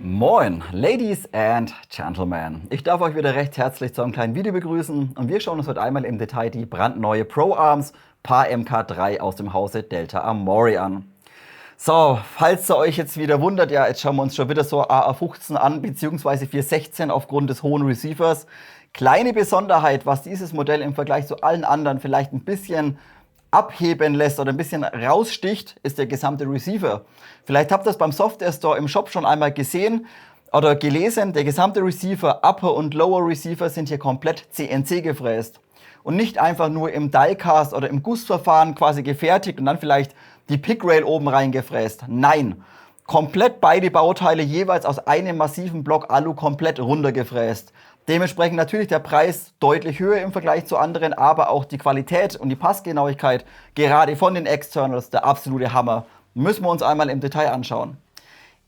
Moin, Ladies and Gentlemen. Ich darf euch wieder recht herzlich zu einem kleinen Video begrüßen und wir schauen uns heute einmal im Detail die brandneue Pro Arms PAR MK3 aus dem Hause Delta Armori an. So, falls ihr euch jetzt wieder wundert, ja, jetzt schauen wir uns schon wieder so AA15 an, beziehungsweise 416 aufgrund des hohen Receivers. Kleine Besonderheit, was dieses Modell im Vergleich zu allen anderen vielleicht ein bisschen abheben lässt oder ein bisschen raussticht, ist der gesamte Receiver. Vielleicht habt ihr das beim Software Store im Shop schon einmal gesehen oder gelesen. Der gesamte Receiver, Upper und Lower Receiver, sind hier komplett CNC gefräst. Und nicht einfach nur im Die-Cast oder im Gussverfahren quasi gefertigt und dann vielleicht die Pick-Rail oben reingefräst. Nein, komplett beide Bauteile jeweils aus einem massiven Block Alu komplett runtergefräst. Dementsprechend natürlich der Preis deutlich höher im Vergleich zu anderen, aber auch die Qualität und die Passgenauigkeit, gerade von den Externals, der absolute Hammer. Müssen wir uns einmal im Detail anschauen.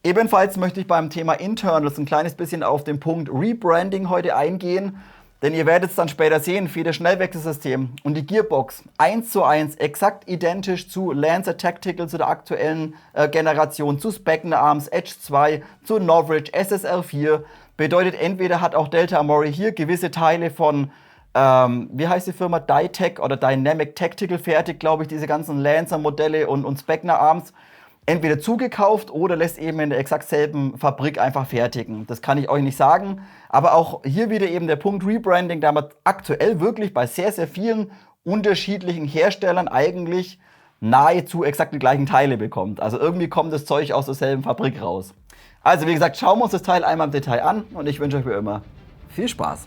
Ebenfalls möchte ich beim Thema Internals ein kleines bisschen auf den Punkt Rebranding heute eingehen. Denn ihr werdet es dann später sehen, für das Schnellwechselsystem und die Gearbox 1:1 exakt identisch zu Lancer Tactical, zu der aktuellen Generation, zu Spectre Arms, Edge 2, zu Norwich, SSL 4. Bedeutet, entweder hat auch Delta Armori hier gewisse Teile von, wie heißt die Firma, Ditech oder Dynamic Tactical fertig, glaube ich, diese ganzen Lancer-Modelle und Spectre Arms, entweder zugekauft oder lässt eben in der exakt selben Fabrik einfach fertigen. Das kann ich euch nicht sagen. Aber auch hier wieder eben der Punkt Rebranding, da man aktuell wirklich bei sehr, sehr vielen unterschiedlichen Herstellern eigentlich nahezu exakt die gleichen Teile bekommt. Also irgendwie kommt das Zeug aus derselben Fabrik raus. Also wie gesagt, schauen wir uns das Teil einmal im Detail an und ich wünsche euch wie immer viel Spaß.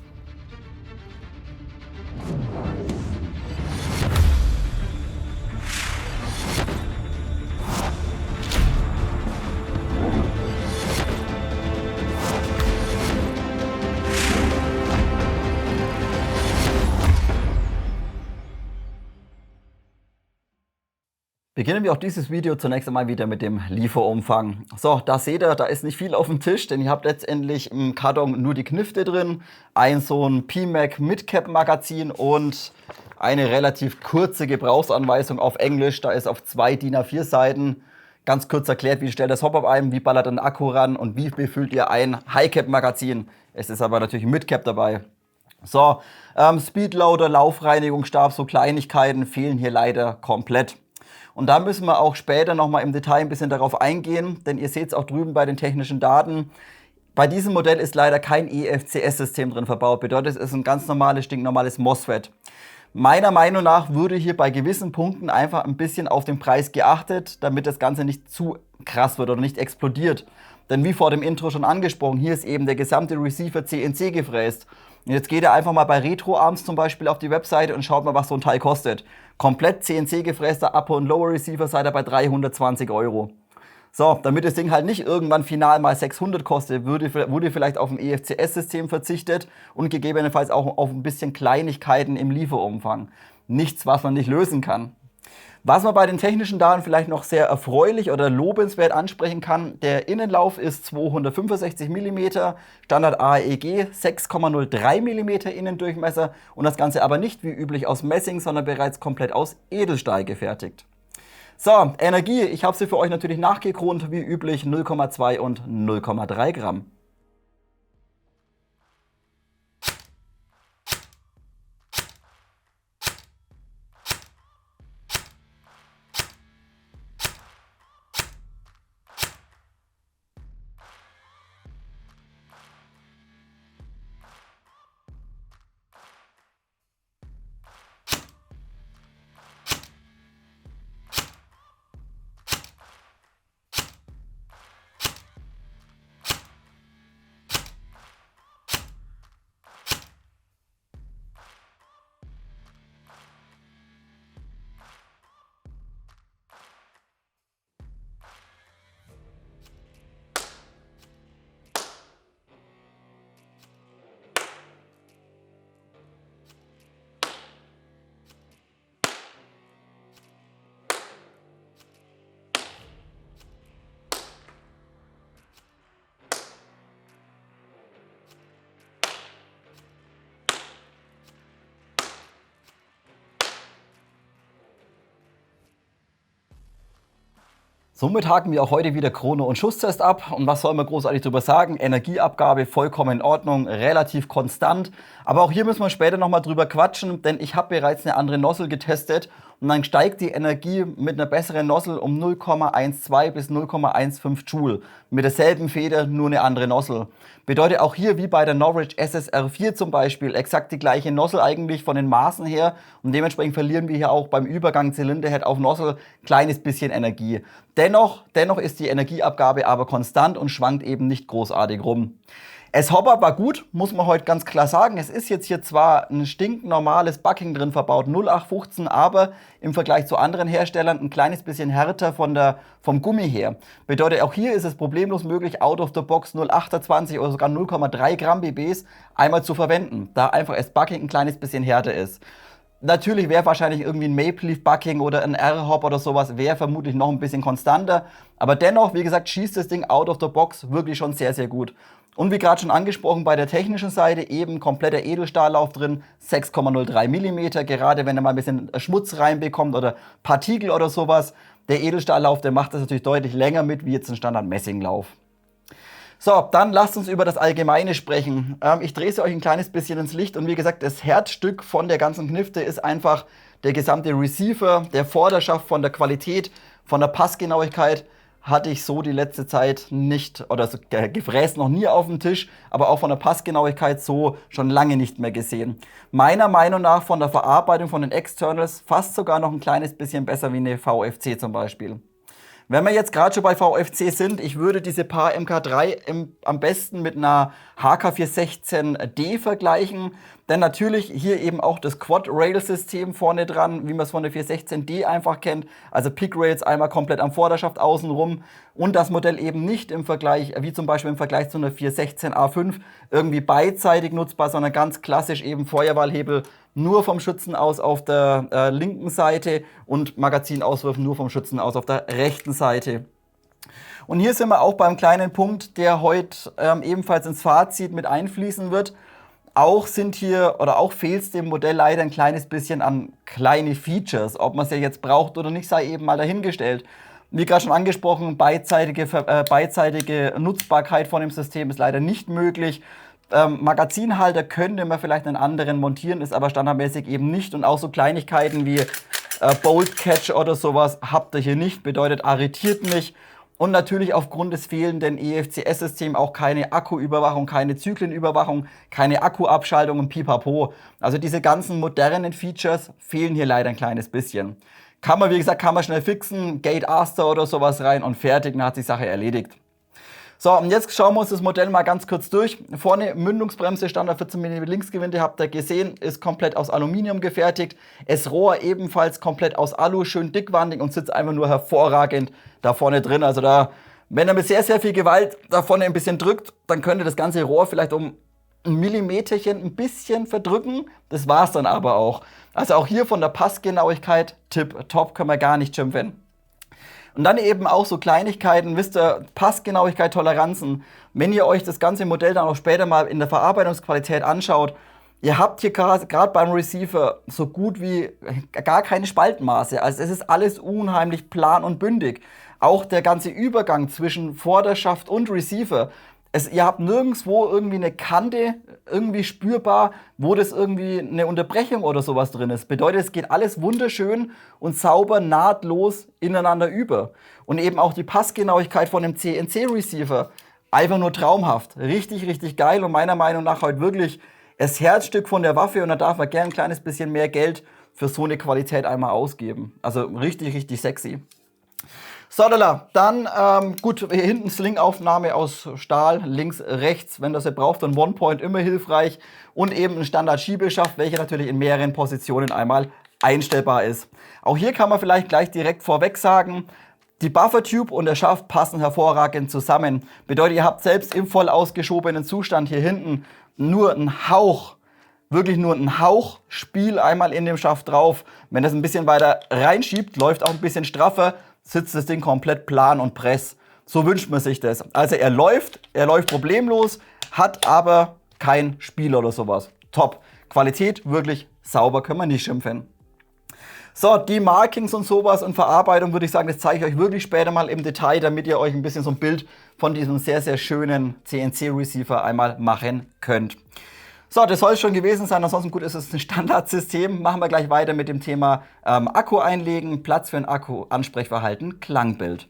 Beginnen wir auch dieses Video zunächst einmal wieder mit dem Lieferumfang. So, da seht ihr, da ist nicht viel auf dem Tisch, denn ihr habt letztendlich im Karton nur die Knifte drin, ein so ein PMAG Midcap Magazin und eine relativ kurze Gebrauchsanweisung auf Englisch. Da ist auf 2 DIN A4 Seiten ganz kurz erklärt, wie stellt das Hop-Up ein, wie ballert ein Akku ran und wie befüllt ihr ein High-Cap Magazin. Es ist aber natürlich ein Midcap dabei. So, Speedloader, Laufreinigungsstab, so Kleinigkeiten fehlen hier leider komplett. Und da müssen wir auch später nochmal im Detail ein bisschen darauf eingehen, denn ihr seht es auch drüben bei den technischen Daten. Bei diesem Modell ist leider kein EFCS-System drin verbaut, bedeutet, es ist ein ganz normales, stinknormales MOSFET. Meiner Meinung nach würde hier bei gewissen Punkten einfach ein bisschen auf den Preis geachtet, damit das Ganze nicht zu krass wird oder nicht explodiert. Denn wie vor dem Intro schon angesprochen, hier ist eben der gesamte Receiver CNC gefräst. Und jetzt geht ihr einfach mal bei Retro Arms zum Beispiel auf die Webseite und schaut mal, was so ein Teil kostet. Komplett CNC gefräster Upper und Lower Receiver seid ihr bei 320 €. So, damit das Ding halt nicht irgendwann final mal 600 kostet, wurde vielleicht auf ein EFCS-System verzichtet und gegebenenfalls auch auf ein bisschen Kleinigkeiten im Lieferumfang. Nichts, was man nicht lösen kann. Was man bei den technischen Daten vielleicht noch sehr erfreulich oder lobenswert ansprechen kann, der Innenlauf ist 265 mm, Standard AEG 6,03 mm Innendurchmesser und das Ganze aber nicht wie üblich aus Messing, sondern bereits komplett aus Edelstahl gefertigt. So, Energie, ich habe sie für euch natürlich nachgekront, wie üblich 0,2 und 0,3 Gramm. Somit haken wir auch heute wieder Chrono- und Schusstest ab. Und was soll man großartig darüber sagen? Energieabgabe vollkommen in Ordnung, relativ konstant. Aber auch hier müssen wir später nochmal drüber quatschen, denn ich habe bereits eine andere Nozzle getestet. Und dann steigt die Energie mit einer besseren Nozzle um 0,12 bis 0,15 Joule. Mit derselben Feder, nur eine andere Nozzle. Bedeutet auch hier wie bei der Norwich SSR4 zum Beispiel exakt die gleiche Nozzle eigentlich von den Maßen her. Und dementsprechend verlieren wir hier auch beim Übergang Zylinderhead auf Nozzle kleines bisschen Energie. Dennoch ist die Energieabgabe aber konstant und schwankt eben nicht großartig rum. Das Hop-Up war gut, muss man heute ganz klar sagen. Es ist jetzt hier zwar ein stinknormales Bucking drin verbaut, 0815, aber im Vergleich zu anderen Herstellern ein kleines bisschen härter vom Gummi her. Bedeutet, auch hier ist es problemlos möglich, out of the box 0,28 oder sogar 0,3 Gramm BBs einmal zu verwenden, da einfach das Bucking ein kleines bisschen härter ist. Natürlich wäre wahrscheinlich irgendwie ein Maple Leaf Bucking oder ein R-Hop oder sowas, wäre vermutlich noch ein bisschen konstanter. Aber dennoch, wie gesagt, schießt das Ding out of the box wirklich schon sehr, sehr gut. Und wie gerade schon angesprochen, bei der technischen Seite eben kompletter Edelstahllauf drin, 6,03 mm, gerade wenn er mal ein bisschen Schmutz reinbekommt oder Partikel oder sowas. Der Edelstahllauf, der macht das natürlich deutlich länger mit, wie jetzt ein Standard-Messinglauf. So, dann lasst uns über das Allgemeine sprechen. Ich drehe es euch ein kleines bisschen ins Licht und wie gesagt, das Herzstück von der ganzen Knifte ist einfach der gesamte Receiver, der Vorderschaft von der Qualität, von der Passgenauigkeit hatte ich so die letzte Zeit nicht, oder so gefräst noch nie auf dem Tisch, aber auch von der Passgenauigkeit so schon lange nicht mehr gesehen. Meiner Meinung nach von der Verarbeitung von den Externals fast sogar noch ein kleines bisschen besser wie eine VFC zum Beispiel. Wenn wir jetzt gerade schon bei VFC sind, ich würde diese Paar MK3 am besten mit einer HK416D vergleichen. Denn natürlich hier eben auch das Quad-Rail-System vorne dran, wie man es von der 416D einfach kennt. Also Pick-Rails einmal komplett am Vorderschaft außenrum. Und das Modell eben nicht im Vergleich, wie zum Beispiel im Vergleich zu einer 416A5, irgendwie beidseitig nutzbar, sondern ganz klassisch eben Feuerwahlhebel nur vom Schützen aus auf der linken Seite und Magazinauswurf nur vom Schützen aus auf der rechten Seite. Und hier sind wir auch beim kleinen Punkt, der heute ebenfalls ins Fazit mit einfließen wird. Auch fehlt es dem Modell leider ein kleines bisschen an kleine Features. Ob man es ja jetzt braucht oder nicht, sei eben mal dahingestellt. Wie gerade schon angesprochen, beidseitige Nutzbarkeit von dem System ist leider nicht möglich. Magazinhalter könnte man vielleicht einen anderen montieren, ist aber standardmäßig eben nicht. Und auch so Kleinigkeiten wie Bolt Catch oder sowas habt ihr hier nicht, bedeutet arretiert nicht. Und natürlich aufgrund des fehlenden EFCS-Systems auch keine Akkuüberwachung, keine Zyklenüberwachung, keine Akkuabschaltung und pipapo. Also diese ganzen modernen Features fehlen hier leider ein kleines bisschen. Kann man, wie gesagt, schnell fixen, Gate Aster oder sowas rein und fertig, dann hat sich die Sache erledigt. So, und jetzt schauen wir uns das Modell mal ganz kurz durch. Vorne Mündungsbremse, Standard 14 mm Linksgewinde, habt ihr gesehen, ist komplett aus Aluminium gefertigt. Das Rohr ebenfalls komplett aus Alu, schön dickwandig und sitzt einfach nur hervorragend da vorne drin. Also da, wenn er mit sehr, sehr viel Gewalt da vorne ein bisschen drückt, dann könnte das ganze Rohr vielleicht um ein Millimeterchen ein bisschen verdrücken. Das war es dann aber auch. Also auch hier von der Passgenauigkeit tipptopp, können wir gar nicht schimpfen. Und dann eben auch so Kleinigkeiten, wisst ihr, Passgenauigkeit, Toleranzen. Wenn ihr euch das ganze Modell dann auch später mal in der Verarbeitungsqualität anschaut, ihr habt hier gerade beim Receiver so gut wie gar keine Spaltmaße. Also es ist alles unheimlich plan und bündig. Auch der ganze Übergang zwischen Vorderschaft und Receiver. Ihr habt nirgendwo irgendwie eine Kante irgendwie spürbar, wo das irgendwie eine Unterbrechung oder sowas drin ist. Bedeutet, es geht alles wunderschön und sauber, nahtlos ineinander über. Und eben auch die Passgenauigkeit von dem CNC-Receiver, einfach nur traumhaft. Richtig, richtig geil und meiner Meinung nach heute wirklich das Herzstück von der Waffe. Und da darf man gerne ein kleines bisschen mehr Geld für so eine Qualität einmal ausgeben. Also richtig, richtig sexy. So, dann, gut, hier hinten Sling-Aufnahme aus Stahl, links, rechts, wenn das ihr braucht, dann One-Point immer hilfreich und eben ein Standard-Schiebeschaft, welcher natürlich in mehreren Positionen einmal einstellbar ist. Auch hier kann man vielleicht gleich direkt vorweg sagen, die Buffer-Tube und der Schaft passen hervorragend zusammen. Bedeutet, ihr habt selbst im voll ausgeschobenen Zustand hier hinten nur einen Hauch, wirklich nur einen Hauch Spiel einmal in dem Schaft drauf. Wenn das ein bisschen weiter reinschiebt, läuft auch ein bisschen straffer, sitzt das Ding komplett plan und press. So wünscht man sich das. Also er läuft problemlos, hat aber kein Spiel oder sowas. Top. Qualität wirklich sauber, können wir nicht schimpfen. So, die Markings und sowas und Verarbeitung würde ich sagen, das zeige ich euch wirklich später mal im Detail, damit ihr euch ein bisschen so ein Bild von diesem sehr, sehr schönen CNC-Receiver einmal machen könnt. So, das soll es schon gewesen sein. Ansonsten gut, ist es ein Standardsystem. Machen wir gleich weiter mit dem Thema Akku einlegen, Platz für ein Akku, Ansprechverhalten, Klangbild.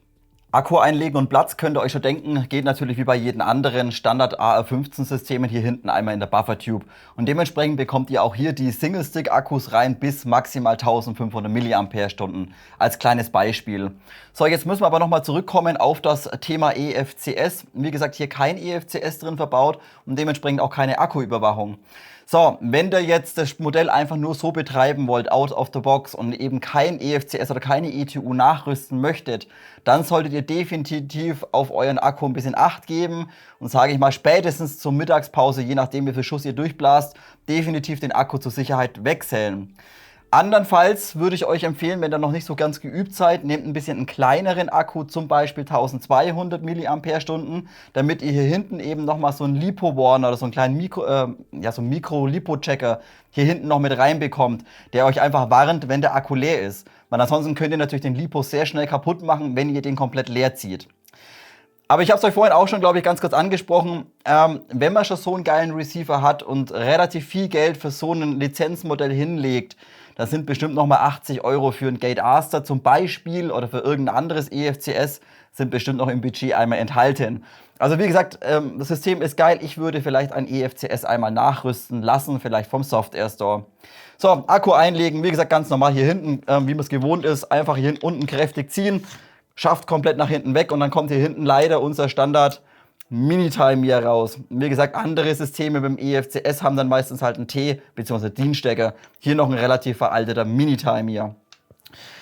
Akku einlegen und Platz, könnt ihr euch schon denken, geht natürlich wie bei jedem anderen Standard AR15-Systemen hier hinten einmal in der Buffer-Tube. Und dementsprechend bekommt ihr auch hier die Single-Stick-Akkus rein bis maximal 1500 mAh als kleines Beispiel. So, jetzt müssen wir aber nochmal zurückkommen auf das Thema EFCS. Wie gesagt, hier kein EFCS drin verbaut und dementsprechend auch keine Akkuüberwachung. So, wenn ihr jetzt das Modell einfach nur so betreiben wollt, out of the box und eben kein EFCS oder keine ETU nachrüsten möchtet, dann solltet ihr definitiv auf euren Akku ein bisschen Acht geben und sage ich mal spätestens zur Mittagspause, je nachdem wie viel Schuss ihr durchblast, definitiv den Akku zur Sicherheit wechseln. Andernfalls würde ich euch empfehlen, wenn ihr noch nicht so ganz geübt seid, nehmt ein bisschen einen kleineren Akku, zum Beispiel 1200 mAh, damit ihr hier hinten eben nochmal so einen LiPo-Warner oder so einen kleinen Mikro-Lipo-Checker hier hinten noch mit reinbekommt, der euch einfach warnt, wenn der Akku leer ist. Weil ansonsten könnt ihr natürlich den Lipo sehr schnell kaputt machen, wenn ihr den komplett leer zieht. Aber ich habe es euch vorhin auch schon, glaube ich, ganz kurz angesprochen, wenn man schon so einen geilen Receiver hat und relativ viel Geld für so ein Lizenzmodell hinlegt, da sind bestimmt nochmal 80 € für ein Gate Aster zum Beispiel oder für irgendein anderes EFCS sind bestimmt noch im Budget einmal enthalten. Also wie gesagt, das System ist geil. Ich würde vielleicht ein EFCS einmal nachrüsten lassen, vielleicht vom Software Store. So, Akku einlegen, wie gesagt, ganz normal hier hinten, wie man es gewohnt ist, einfach hier unten kräftig ziehen, schafft komplett nach hinten weg und dann kommt hier hinten leider unser Standard Minitime hier raus. Wie gesagt, andere Systeme beim EFCS haben dann meistens halt einen T- bzw. DIN-Stecker. Hier noch ein relativ veralteter Minitime hier.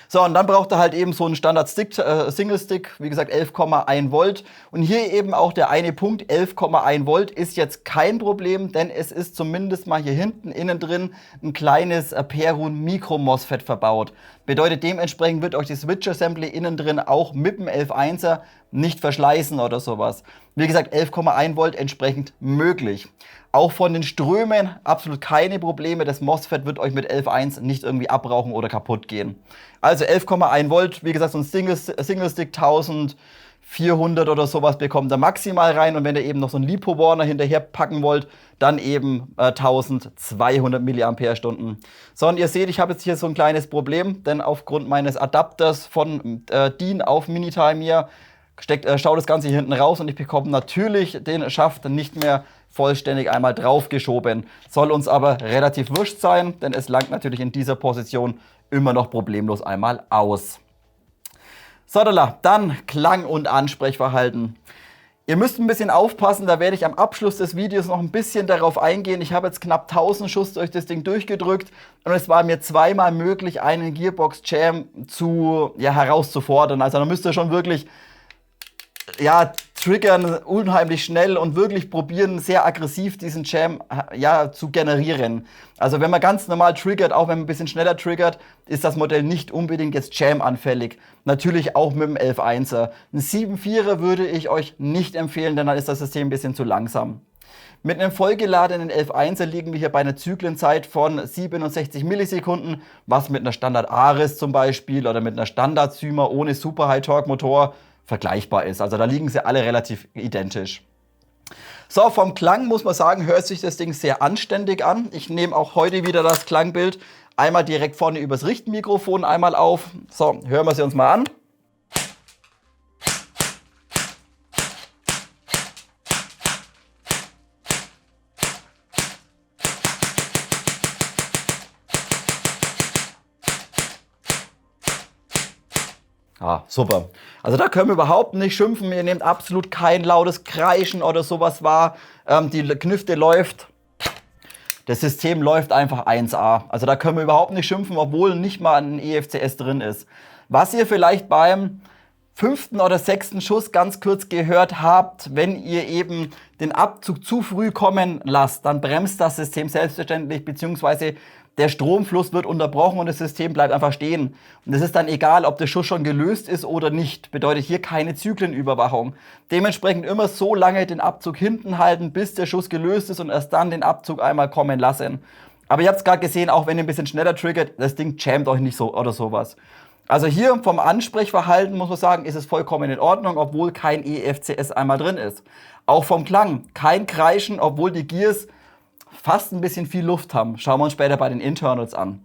So, und dann braucht er halt eben so einen Standard-Stick, Single-Stick, wie gesagt 11,1 Volt. Und hier eben auch der eine Punkt, 11,1 Volt ist jetzt kein Problem, denn es ist zumindest mal hier hinten innen drin ein kleines Perun Mikro-MOSFET verbaut. Bedeutet dementsprechend wird euch die Switch-Assembly innen drin auch mit dem 11.1er nicht verschleißen oder sowas. Wie gesagt, 11,1 Volt entsprechend möglich. Auch von den Strömen absolut keine Probleme. Das MOSFET wird euch mit 11.1 nicht irgendwie abrauchen oder kaputt gehen. Also 11,1 Volt, wie gesagt, so ein Single-Stick 1400 oder sowas bekommt ihr maximal rein. Und wenn ihr eben noch so einen LiPo-Warner hinterher packen wollt, dann eben 1200 mAh. So, und ihr seht, ich habe jetzt hier so ein kleines Problem, denn aufgrund meines Adapters von DIN auf Minitime hier schaut das Ganze hier hinten raus und ich bekomme natürlich den Schaft nicht mehr vollständig einmal draufgeschoben. Soll uns aber relativ wurscht sein, denn es langt natürlich in dieser Position immer noch problemlos einmal aus. So, dann Klang und Ansprechverhalten. Ihr müsst ein bisschen aufpassen, da werde ich am Abschluss des Videos noch ein bisschen darauf eingehen. Ich habe jetzt knapp 1000 Schuss durch das Ding durchgedrückt und es war mir zweimal möglich, einen Gearbox Jam herauszufordern. Also da müsst ihr schon wirklich triggern unheimlich schnell und wirklich probieren, sehr aggressiv diesen Jam zu generieren. Also wenn man ganz normal triggert, auch wenn man ein bisschen schneller triggert, ist das Modell nicht unbedingt jetzt Jam-anfällig. Natürlich auch mit dem 11.1er. Ein 7.4er würde ich euch nicht empfehlen, denn dann ist das System ein bisschen zu langsam. Mit einem vollgeladenen 11.1er liegen wir hier bei einer Zyklenzeit von 67 Millisekunden, was mit einer Standard Aris zum Beispiel oder mit einer Standard Syma ohne Super High Torque Motor vergleichbar ist. Also da liegen sie alle relativ identisch. So, vom Klang muss man sagen, hört sich das Ding sehr anständig an. Ich nehme auch heute wieder das Klangbild einmal direkt vorne übers Richtmikrofon einmal auf. So, hören wir sie uns mal an. Ah, super. Also da können wir überhaupt nicht schimpfen. Ihr nehmt absolut kein lautes Kreischen oder sowas wahr. Die Knifte läuft. Das System läuft einfach 1A. Also da können wir überhaupt nicht schimpfen, obwohl nicht mal ein EFCS drin ist. Was ihr vielleicht beim 5. oder 6. Schuss ganz kurz gehört habt, wenn ihr eben den Abzug zu früh kommen lasst, dann bremst das System selbstverständlich, beziehungsweise der Stromfluss wird unterbrochen und das System bleibt einfach stehen. Und es ist dann egal, ob der Schuss schon gelöst ist oder nicht. Bedeutet hier keine Zyklenüberwachung. Dementsprechend immer so lange den Abzug hinten halten, bis der Schuss gelöst ist und erst dann den Abzug einmal kommen lassen. Aber ihr habt es gerade gesehen, auch wenn ihr ein bisschen schneller triggert, das Ding jammt euch nicht so oder sowas. Also hier vom Ansprechverhalten muss man sagen, ist es vollkommen in Ordnung, obwohl kein EFCS einmal drin ist. Auch vom Klang, kein Kreischen, obwohl die Gears fast ein bisschen viel Luft haben. Schauen wir uns später bei den Internals an.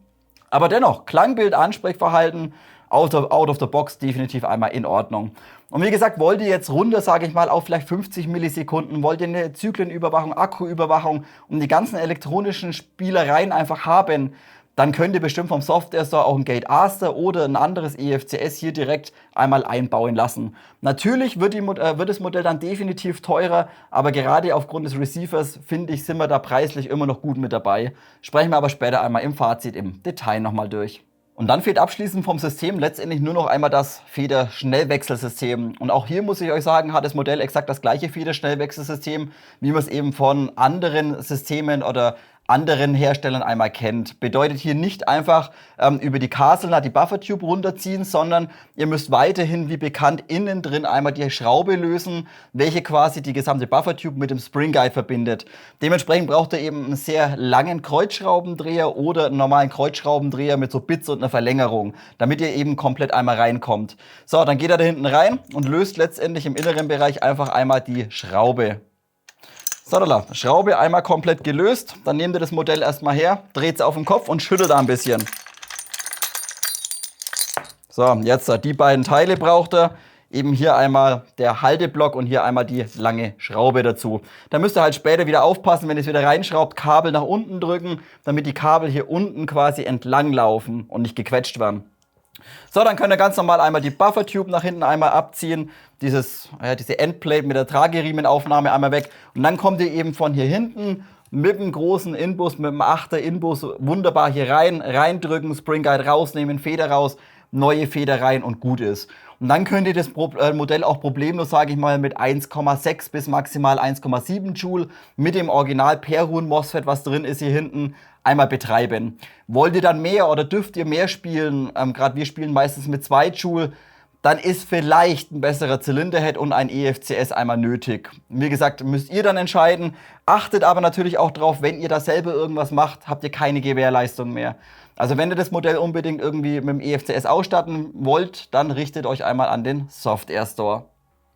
Aber dennoch, Klangbild, Ansprechverhalten, out of the box definitiv einmal in Ordnung. Und wie gesagt, wollt ihr jetzt runter, sage ich mal, auf vielleicht 50 Millisekunden, wollt ihr eine Zyklenüberwachung, Akkuüberwachung und die ganzen elektronischen Spielereien einfach haben, dann könnt ihr bestimmt vom Software Store auch ein Gate Aster oder ein anderes EFCS hier direkt einmal einbauen lassen. Natürlich wird das Modell dann definitiv teurer, aber gerade aufgrund des Receivers, finde ich, sind wir da preislich immer noch gut mit dabei. Sprechen wir aber später einmal im Fazit im Detail nochmal durch. Und dann fehlt abschließend vom System letztendlich nur noch einmal das Feder-Schnellwechselsystem. Und auch hier muss ich euch sagen, hat das Modell exakt das gleiche Feder-Schnellwechselsystem, wie man es eben von anderen Systemen oder anderen Herstellern einmal kennt. Bedeutet hier nicht einfach über die Caselnut die Buffer-Tube runterziehen, sondern ihr müsst weiterhin, wie bekannt, innen drin einmal die Schraube lösen, welche quasi die gesamte Buffer-Tube mit dem Spring Guide verbindet. Dementsprechend braucht ihr eben einen sehr langen Kreuzschraubendreher oder einen normalen Kreuzschraubendreher mit so Bits und einer Verlängerung, damit ihr eben komplett einmal reinkommt. So, dann geht er da hinten rein und löst letztendlich im inneren Bereich einfach einmal die Schraube. So, Schraube einmal komplett gelöst. Dann nehmt ihr das Modell erstmal her, dreht es auf den Kopf und schüttelt da ein bisschen. So, jetzt die beiden Teile braucht ihr. Eben hier einmal der Halteblock und hier einmal die lange Schraube dazu. Da müsst ihr halt später wieder aufpassen, wenn ihr es wieder reinschraubt, Kabel nach unten drücken, damit die Kabel hier unten quasi entlang laufen und nicht gequetscht werden. So, dann könnt ihr ganz normal einmal die Buffer-Tube nach hinten einmal abziehen, diese Endplate mit der Trageriemenaufnahme einmal weg und dann kommt ihr eben von hier hinten mit dem großen Inbus, mit dem 8er Inbus wunderbar hier reindrücken, Spring Guide rausnehmen, Feder raus, neue Feder rein und gut ist. Und dann könnt ihr das Modell auch problemlos, sage ich mal, mit 1,6 bis maximal 1,7 Joule mit dem Original Perun MOSFET, was drin ist hier hinten, einmal betreiben. Wollt ihr dann mehr oder dürft ihr mehr spielen, gerade wir spielen meistens mit 2 Joule, dann ist vielleicht ein besserer Zylinderhead und ein EFCS einmal nötig. Wie gesagt, müsst ihr dann entscheiden. Achtet aber natürlich auch drauf, wenn ihr da selber irgendwas macht, habt ihr keine Gewährleistung mehr. Also wenn ihr das Modell unbedingt irgendwie mit dem EFCS ausstatten wollt, dann richtet euch einmal an den Software Store.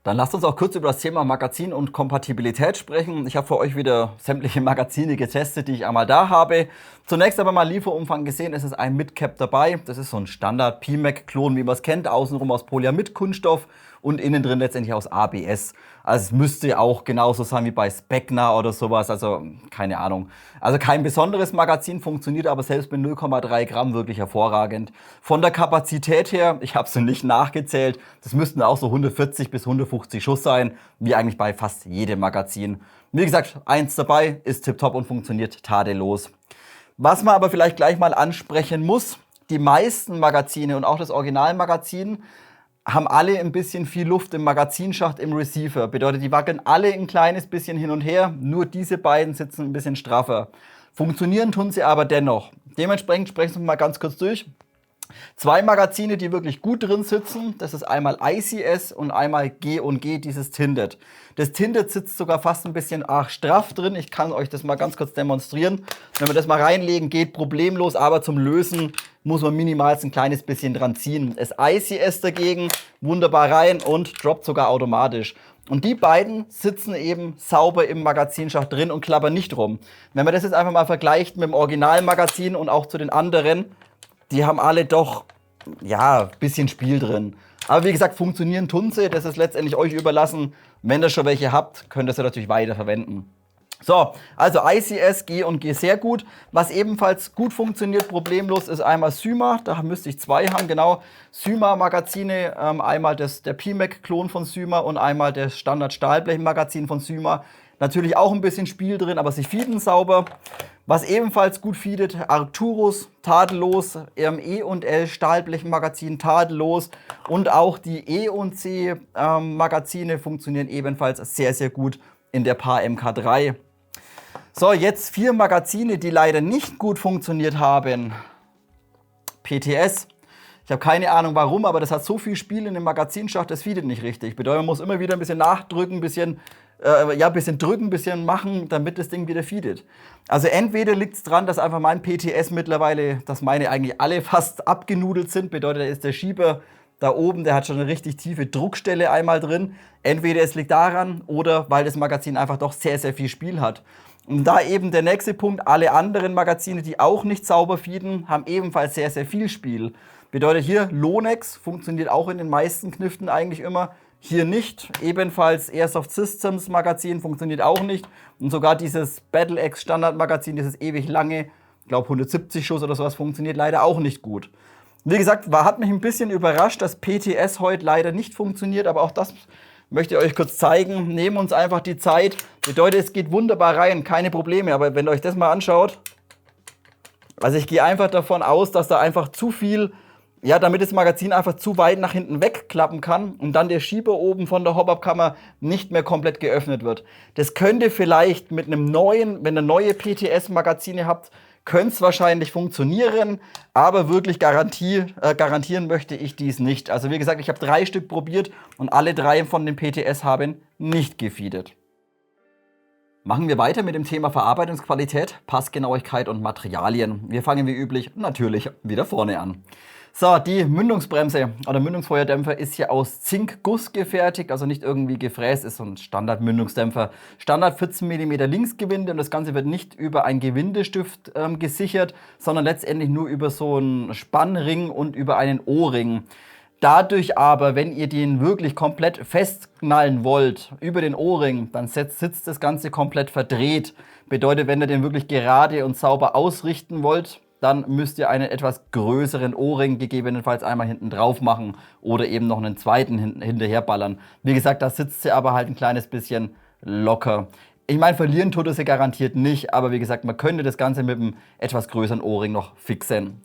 Dann lasst uns auch kurz über das Thema Magazin und Kompatibilität sprechen. Ich habe für euch wieder sämtliche Magazine getestet, die ich einmal da habe. Zunächst aber mal Lieferumfang gesehen, es ist ein Midcap dabei. Das ist so ein Standard PMAC-Klon, wie man es kennt, außenrum aus Polyamid-Kunststoff und innen drin letztendlich aus ABS. Also es müsste auch genauso sein wie bei Specna oder sowas, also keine Ahnung. Also kein besonderes Magazin, funktioniert aber selbst mit 0,3 Gramm wirklich hervorragend. Von der Kapazität her, ich habe es nicht nachgezählt, das müssten auch so 140 bis 150 Schuss sein, wie eigentlich bei fast jedem Magazin. Wie gesagt, eins dabei, ist tipptopp und funktioniert tadellos. Was man aber vielleicht gleich mal ansprechen muss, die meisten Magazine und auch das Originalmagazin haben alle ein bisschen viel Luft im Magazinschacht im Receiver. Bedeutet, die wackeln alle ein kleines bisschen hin und her, nur diese beiden sitzen ein bisschen straffer. Funktionieren tun sie aber dennoch. Dementsprechend sprechen wir mal ganz kurz durch. 2 Magazine, die wirklich gut drin sitzen, das ist einmal ICS und einmal G&G, dieses Tinted. Das Tinted sitzt sogar fast ein bisschen arg straff drin. Ich kann euch das mal ganz kurz demonstrieren. Wenn wir das mal reinlegen, geht problemlos, aber zum Lösen muss man minimal ein kleines bisschen dran ziehen. Das ICS dagegen wunderbar rein und droppt sogar automatisch. Und die beiden sitzen eben sauber im Magazinschacht drin und klappern nicht rum. Wenn man das jetzt einfach mal vergleicht mit dem Originalmagazin und auch zu den anderen, die haben alle doch, ja, ein bisschen Spiel drin. Aber wie gesagt, funktionieren tun sie. Das ist letztendlich euch überlassen. Wenn ihr schon welche habt, könnt ihr sie natürlich weiter verwenden. So, also ICS, G&G sehr gut. Was ebenfalls gut funktioniert, problemlos, ist einmal Syma. Da müsste ich 2 haben, genau. Syma-Magazine, einmal der PMAC-Klon von Syma und einmal das Standard-Stahlblech-Magazin von Syma. Natürlich auch ein bisschen Spiel drin, aber sie feeden sauber. Was ebenfalls gut feedet, Arcturus, tadellos, E&L Stahlblechmagazin, tadellos. Und auch die E&C Magazine funktionieren ebenfalls sehr, sehr gut in der PAR MK3. So, jetzt 4 Magazine, die leider nicht gut funktioniert haben. PTS. Ich habe keine Ahnung warum, aber das hat so viel Spiel in dem Magazinschacht, das feedet nicht richtig. Bedeutet, man muss immer wieder ein bisschen nachdrücken, ein bisschen drücken, ein bisschen machen, damit das Ding wieder feedet. Also entweder liegt es daran, dass einfach mein PTS mittlerweile, dass meine eigentlich alle fast abgenudelt sind. Bedeutet, da ist der Schieber da oben, der hat schon eine richtig tiefe Druckstelle einmal drin. Entweder es liegt daran oder weil das Magazin einfach doch sehr, sehr viel Spiel hat. Und da eben der nächste Punkt, alle anderen Magazine, die auch nicht sauber feeden, haben ebenfalls sehr, sehr viel Spiel. Bedeutet hier, Lonex funktioniert auch in den meisten Kniften eigentlich immer. Hier nicht. Ebenfalls Airsoft Systems Magazin funktioniert auch nicht. Und sogar dieses Battle-X Standard Magazin, dieses ewig lange, ich glaube 170 Schuss oder sowas, funktioniert leider auch nicht gut. Wie gesagt, hat mich ein bisschen überrascht, dass PTS heute leider nicht funktioniert, aber auch das möchte ich euch kurz zeigen. Nehmen uns einfach die Zeit. Bedeutet, es geht wunderbar rein, keine Probleme. Aber wenn ihr euch das mal anschaut, also ich gehe einfach davon aus, dass da einfach zu viel, ja, damit das Magazin einfach zu weit nach hinten wegklappen kann und dann der Schieber oben von der Hop-Up-Kammer nicht mehr komplett geöffnet wird. Das könnte vielleicht mit einem neuen, wenn ihr neue PTS-Magazine habt, könnte es wahrscheinlich funktionieren, aber wirklich garantieren möchte ich dies nicht. Also wie gesagt, ich habe 3 Stück probiert und alle 3 von den PTS haben nicht gefeedet. Machen wir weiter mit dem Thema Verarbeitungsqualität, Passgenauigkeit und Materialien. Wir fangen wie üblich natürlich wieder vorne an. So, die Mündungsbremse oder Mündungsfeuerdämpfer ist hier aus Zinkguss gefertigt, also nicht irgendwie gefräst, ist so ein Standard-Mündungsdämpfer. Standard 14 mm Linksgewinde und das Ganze wird nicht über einen Gewindestift gesichert, sondern letztendlich nur über so einen Spannring und über einen O-Ring. Dadurch aber, wenn ihr den wirklich komplett festknallen wollt über den O-Ring, dann sitzt das Ganze komplett verdreht. Bedeutet, wenn ihr den wirklich gerade und sauber ausrichten wollt, dann müsst ihr einen etwas größeren O-Ring gegebenenfalls einmal hinten drauf machen oder eben noch einen zweiten hinterher ballern. Wie gesagt, da sitzt sie aber halt ein kleines bisschen locker. Ich meine, verlieren tut es sie garantiert nicht, aber wie gesagt, man könnte das Ganze mit einem etwas größeren O-Ring noch fixen.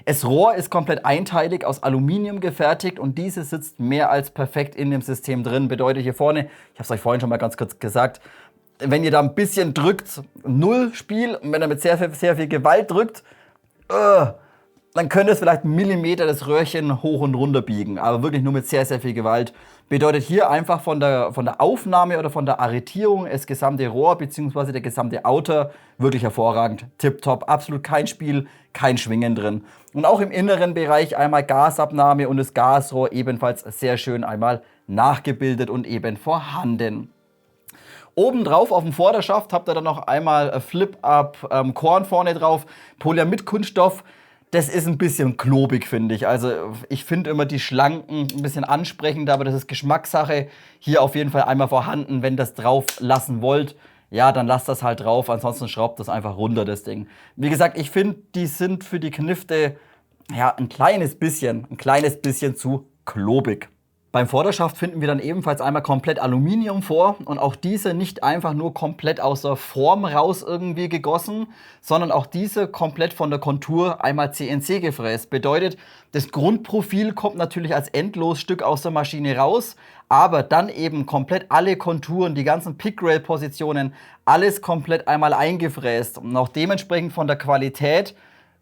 Das Rohr ist komplett einteilig aus Aluminium gefertigt und dieses sitzt mehr als perfekt in dem System drin. Bedeutet hier vorne, ich habe es euch vorhin schon mal ganz kurz gesagt, wenn ihr da ein bisschen drückt, null Spiel. Und wenn ihr mit sehr viel Gewalt drückt, dann könnt ihr vielleicht einen Millimeter das Röhrchen hoch und runter biegen. Aber wirklich nur mit sehr viel Gewalt. Bedeutet hier einfach von der Aufnahme oder von der Arretierung das gesamte Rohr bzw. der gesamte Outer wirklich hervorragend. Tipptopp, absolut kein Spiel, kein Schwingen drin. Und auch im inneren Bereich einmal Gasabnahme und das Gasrohr ebenfalls sehr schön einmal nachgebildet und eben vorhanden. Obendrauf auf dem Vorderschaft habt ihr dann noch einmal Flip-Up Korn vorne drauf, Polyamid-Kunststoff. Das ist ein bisschen klobig, finde ich. Also ich finde immer die schlanken ein bisschen ansprechender, aber das ist Geschmackssache. Hier auf jeden Fall einmal vorhanden. Wenn das drauf lassen wollt, ja, dann lasst das halt drauf. Ansonsten schraubt das einfach runter, das Ding. Wie gesagt, ich finde, die sind für die Knifte ja ein kleines bisschen zu klobig. Beim Vorderschaft finden wir dann ebenfalls einmal komplett Aluminium vor und auch diese nicht einfach nur komplett aus der Form raus irgendwie gegossen, sondern auch diese komplett von der Kontur einmal CNC gefräst. Bedeutet, das Grundprofil kommt natürlich als Endlosstück aus der Maschine raus, aber dann eben komplett alle Konturen, die ganzen Pickrail-Positionen, alles komplett einmal eingefräst und auch dementsprechend von der Qualität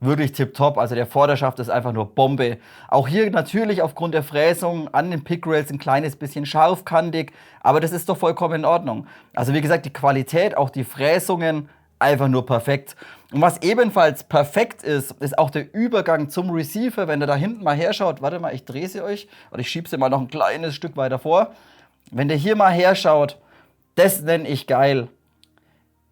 wirklich tipptopp, also der Vorderschaft ist einfach nur Bombe. Auch hier natürlich aufgrund der Fräsung an den Pickrails ein kleines bisschen scharfkantig, aber das ist doch vollkommen in Ordnung. Also wie gesagt, die Qualität, auch die Fräsungen, einfach nur perfekt. Und was ebenfalls perfekt ist, ist auch der Übergang zum Receiver. Wenn ihr da hinten mal herschaut, warte mal, ich drehe sie euch, oder ich schiebe sie mal noch ein kleines Stück weiter vor. Wenn ihr hier mal herschaut, das nenne ich geil.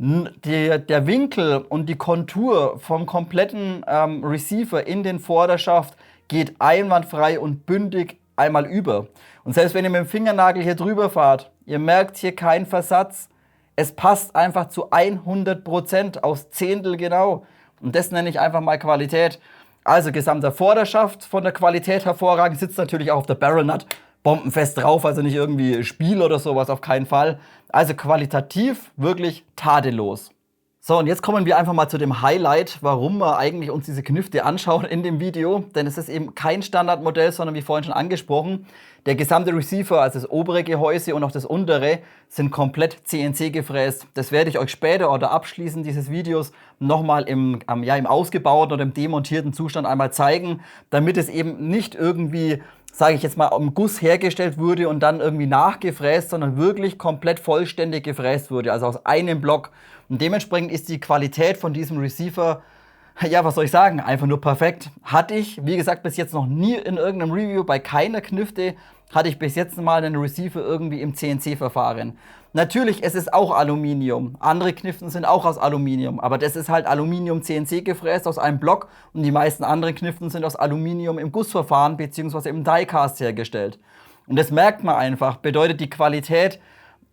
Der Winkel und die Kontur vom kompletten Receiver in den Vorderschaft geht einwandfrei und bündig einmal über. Und selbst wenn ihr mit dem Fingernagel hier drüber fahrt, ihr merkt hier keinen Versatz. Es passt einfach zu 100% aufs Zehntel genau. Und das nenne ich einfach mal Qualität. Also gesamter Vorderschaft von der Qualität hervorragend, sitzt natürlich auch auf der Barrel Nut bombenfest drauf, also nicht irgendwie Spiel oder sowas, auf keinen Fall. Also qualitativ wirklich tadellos. So, und jetzt kommen wir einfach mal zu dem Highlight, warum wir eigentlich uns diese Knifte anschauen in dem Video. Denn es ist eben kein Standardmodell, sondern wie vorhin schon angesprochen, Der gesamte Receiver, also das obere Gehäuse und auch das untere, sind komplett CNC gefräst. Das werde ich euch später oder abschließend dieses Videos nochmal im ausgebauten oder im demontierten Zustand einmal zeigen, damit es eben nicht irgendwie, sage ich jetzt mal, im Guss hergestellt wurde und dann irgendwie nachgefräst, sondern wirklich komplett vollständig gefräst wurde, also aus einem Block. Und dementsprechend ist die Qualität von diesem Receiver, ja, was soll ich sagen, einfach nur perfekt. Hatte ich, wie gesagt, bis jetzt noch nie in irgendeinem Review, bei keiner Knifte, hatte ich bis jetzt mal einen Receiver irgendwie im CNC-Verfahren. Natürlich, es ist auch Aluminium. Andere Kniften sind auch aus Aluminium. Aber das ist halt Aluminium CNC gefräst aus einem Block. Und die meisten anderen Kniften sind aus Aluminium im Gussverfahren bzw. im Diecast hergestellt. Und das merkt man einfach. Bedeutet die Qualität,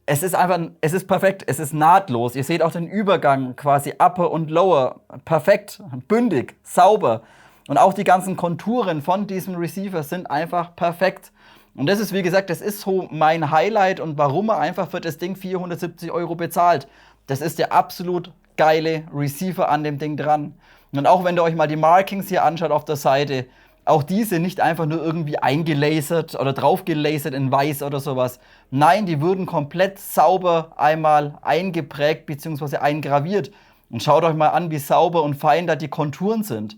es ist perfekt, es ist nahtlos. Ihr seht auch den Übergang quasi Upper und Lower. Perfekt, bündig, sauber. Und auch die ganzen Konturen von diesem Receiver sind einfach perfekt. Und das ist, wie gesagt, das ist so mein Highlight und warum er einfach für das Ding 470 € bezahlt. Das ist der absolut geile Receiver an dem Ding dran. Und auch wenn ihr euch mal die Markings hier anschaut auf der Seite, auch diese nicht einfach nur irgendwie eingelasert oder draufgelasert in weiß oder sowas. Nein, die wurden komplett sauber einmal eingeprägt bzw. eingraviert. Und schaut euch mal an, wie sauber und fein da die Konturen sind.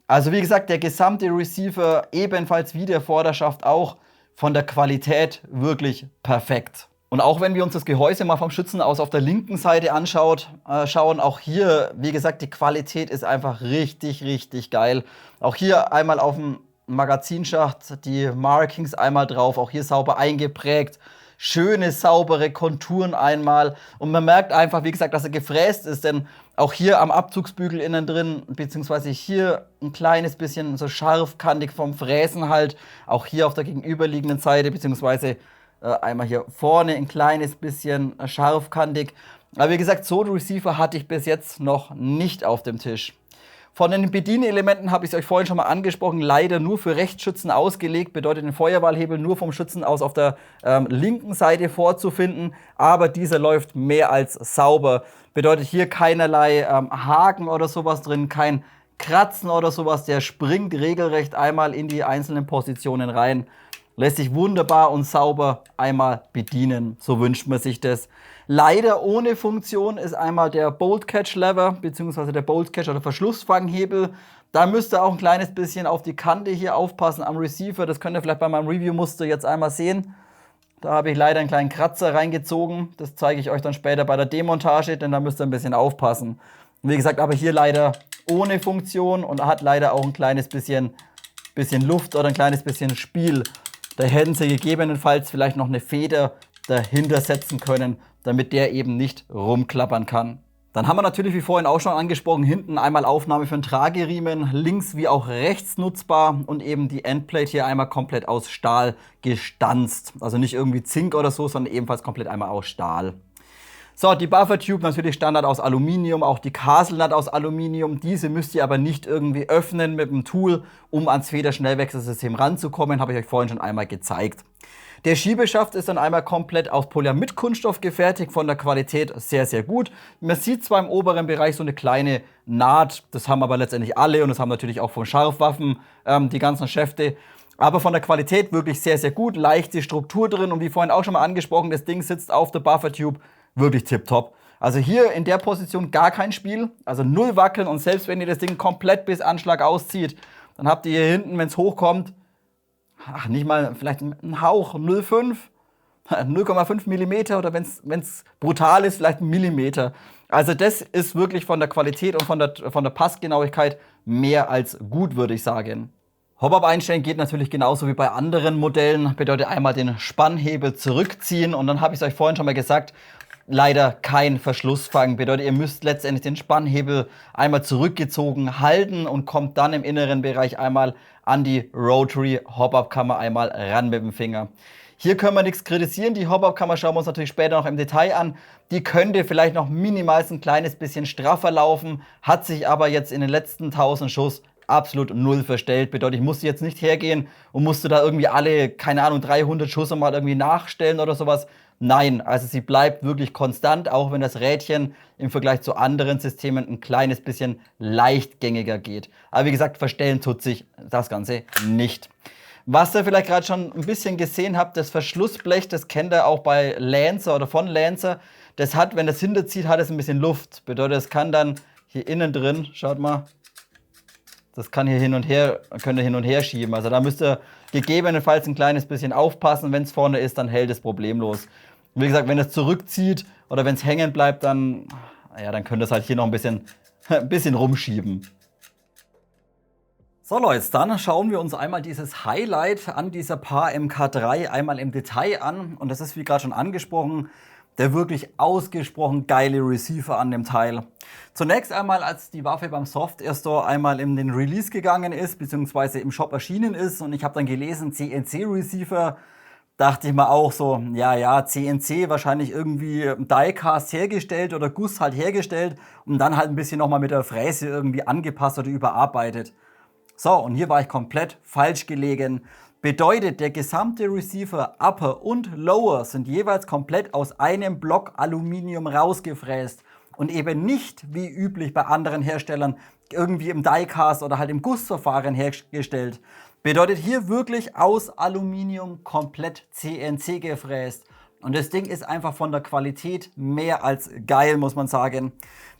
Also wie gesagt, der gesamte Receiver, ebenfalls wie der Vorderschaft auch, von der Qualität wirklich perfekt. Und auch wenn wir uns das Gehäuse mal vom Schützen aus auf der linken Seite schauen, auch hier, wie gesagt, die Qualität ist einfach richtig, richtig geil. Auch hier einmal auf dem Magazinschacht die Markings einmal drauf, auch hier sauber eingeprägt. Schöne, saubere Konturen einmal. Und man merkt einfach, wie gesagt, dass er gefräst ist, denn auch hier am Abzugsbügel innen drin, beziehungsweise hier ein kleines bisschen so scharfkantig vom Fräsen halt. Auch hier auf der gegenüberliegenden Seite, beziehungsweise einmal hier vorne ein kleines bisschen scharfkantig. Aber wie gesagt, so einen Receiver hatte ich bis jetzt noch nicht auf dem Tisch. Von den Bedienelementen habe ich es euch vorhin schon mal angesprochen, leider nur für Rechtsschützen ausgelegt, bedeutet den Feuerwahlhebel nur vom Schützen aus auf der linken Seite vorzufinden, aber dieser läuft mehr als sauber. Bedeutet hier keinerlei Haken oder sowas drin, kein Kratzen oder sowas, der springt regelrecht einmal in die einzelnen Positionen rein. Lässt sich wunderbar und sauber einmal bedienen, so wünscht man sich das. Leider ohne Funktion ist einmal der Bolt Catch Lever bzw. der Bolt Catch oder Verschlussfanghebel. Da müsst ihr auch ein kleines bisschen auf die Kante hier aufpassen am Receiver. Das könnt ihr vielleicht bei meinem Review-Muster jetzt einmal sehen. Da habe ich leider einen kleinen Kratzer reingezogen. Das zeige ich euch dann später bei der Demontage, denn da müsst ihr ein bisschen aufpassen. Wie gesagt, aber hier leider ohne Funktion und hat leider auch ein kleines bisschen Luft oder ein kleines bisschen Spiel. Da hätten sie gegebenenfalls vielleicht noch eine Feder dahinter setzen können, damit der eben nicht rumklappern kann. Dann haben wir natürlich, wie vorhin auch schon angesprochen, hinten einmal Aufnahme für einen Trageriemen, links wie auch rechts nutzbar und eben die Endplate hier einmal komplett aus Stahl gestanzt. Also nicht irgendwie Zink oder so, sondern ebenfalls komplett einmal aus Stahl. So, die Buffer Tube natürlich Standard aus Aluminium, auch die Haselnut aus Aluminium. Diese müsst ihr aber nicht irgendwie öffnen mit dem Tool, um ans Federschnellwechselsystem ranzukommen, habe ich euch vorhin schon einmal gezeigt. Der Schiebeschaft ist dann einmal komplett aus Polyamid-Kunststoff gefertigt, von der Qualität sehr, sehr gut. Man sieht zwar im oberen Bereich so eine kleine Naht, das haben aber letztendlich alle und das haben natürlich auch von Scharfwaffen die ganzen Schäfte. Aber von der Qualität wirklich sehr, sehr gut, leichte Struktur drin und wie vorhin auch schon mal angesprochen, das Ding sitzt auf der Buffer Tube wirklich tipptopp. Also hier in der Position gar kein Spiel, also null wackeln und selbst wenn ihr das Ding komplett bis Anschlag auszieht, dann habt ihr hier hinten, wenn es hochkommt, nicht mal vielleicht ein Hauch, 0,5, 0,5 mm oder wenn es brutal ist, vielleicht 1 Millimeter. Also das ist wirklich von der Qualität und von der Passgenauigkeit mehr als gut, würde ich sagen. Hop-Up einstellen geht natürlich genauso wie bei anderen Modellen. Bedeutet einmal den Spannhebel zurückziehen und dann habe ich es euch vorhin schon mal gesagt, leider kein Verschlussfang. Bedeutet, ihr müsst letztendlich den Spannhebel einmal zurückgezogen halten und kommt dann im inneren Bereich einmal an die Rotary Hop-Up-Kammer einmal ran mit dem Finger. Hier können wir nichts kritisieren. Die Hop-Up-Kammer schauen wir uns natürlich später noch im Detail an. Die könnte vielleicht noch minimal ein kleines bisschen straffer laufen, hat sich aber jetzt in den letzten 1000 Schuss absolut null verstellt. Bedeutet, ich musste jetzt nicht hergehen und musste da irgendwie alle, keine Ahnung, 300 Schuss mal irgendwie nachstellen oder sowas. Nein, also sie bleibt wirklich konstant, auch wenn das Rädchen im Vergleich zu anderen Systemen ein kleines bisschen leichtgängiger geht. Aber wie gesagt, verstellen tut sich das Ganze nicht. Was ihr vielleicht gerade schon ein bisschen gesehen habt, das Verschlussblech, das kennt ihr auch bei Lancer oder von Lancer. Das hat, wenn das hinterzieht, hat es ein bisschen Luft. Bedeutet, es kann dann hier innen drin, schaut mal, das kann hier hin und her, könnt ihr hin und her schieben. Also da müsst ihr gegebenenfalls ein kleines bisschen aufpassen. Wenn es vorne ist, dann hält es problemlos. Wie gesagt, wenn es zurückzieht oder wenn es hängen bleibt, dann, ja, dann könnt ihr es halt hier noch ein bisschen rumschieben. So Leute, dann schauen wir uns einmal dieses Highlight an dieser PAR MK3 einmal im Detail an. Und das ist, wie gerade schon angesprochen, der wirklich ausgesprochen geile Receiver an dem Teil. Zunächst einmal, als die Waffe beim Software Store einmal in den Release gegangen ist, beziehungsweise im Shop erschienen ist und ich habe dann gelesen, CNC-Receiver, dachte ich mir auch so, ja, CNC wahrscheinlich irgendwie Diecast hergestellt oder Guss halt hergestellt und dann halt ein bisschen nochmal mit der Fräse irgendwie angepasst oder überarbeitet. So, und hier war ich komplett falsch gelegen. Bedeutet, der gesamte Receiver Upper und Lower sind jeweils komplett aus einem Block Aluminium rausgefräst und eben nicht wie üblich bei anderen Herstellern irgendwie im Diecast oder halt im Gussverfahren hergestellt. Bedeutet hier wirklich aus Aluminium komplett CNC gefräst. Und das Ding ist einfach von der Qualität mehr als geil, muss man sagen.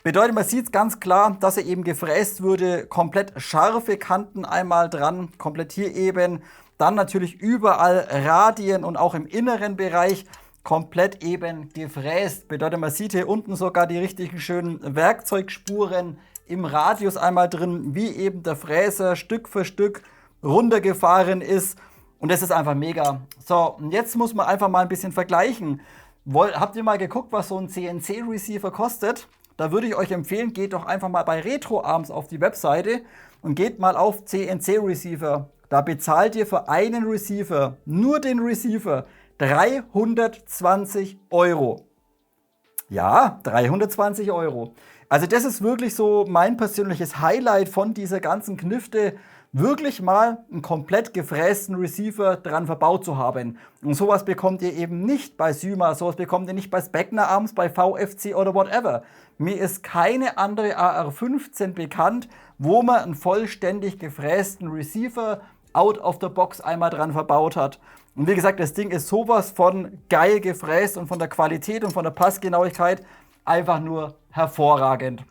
Bedeutet, man sieht es ganz klar, dass er eben gefräst wurde, komplett scharfe Kanten einmal dran, komplett hier eben. Dann natürlich überall Radien und auch im inneren Bereich komplett eben gefräst. Bedeutet, man sieht hier unten sogar die richtigen schönen Werkzeugspuren im Radius einmal drin, wie eben der Fräser Stück für Stück runtergefahren ist. Und das ist einfach mega. So, und jetzt muss man einfach mal ein bisschen vergleichen. Habt ihr mal geguckt, was so ein CNC-Receiver kostet? Da würde ich euch empfehlen, geht doch einfach mal bei RetroArms auf die Webseite und geht mal auf CNC-Receiver. Da bezahlt ihr für einen Receiver, nur den Receiver, 320 Euro. Ja, 320 Euro. Also das ist wirklich so mein persönliches Highlight von dieser ganzen Knifte, wirklich mal einen komplett gefrästen Receiver dran verbaut zu haben. Und sowas bekommt ihr eben nicht bei Syma, sowas bekommt ihr nicht bei Specna Arms, bei VFC oder whatever. Mir ist keine andere AR-15 bekannt, wo man einen vollständig gefrästen Receiver out of the box einmal dran verbaut hat. Und wie gesagt, das Ding ist sowas von geil gefräst und von der Qualität und von der Passgenauigkeit einfach nur hervorragend.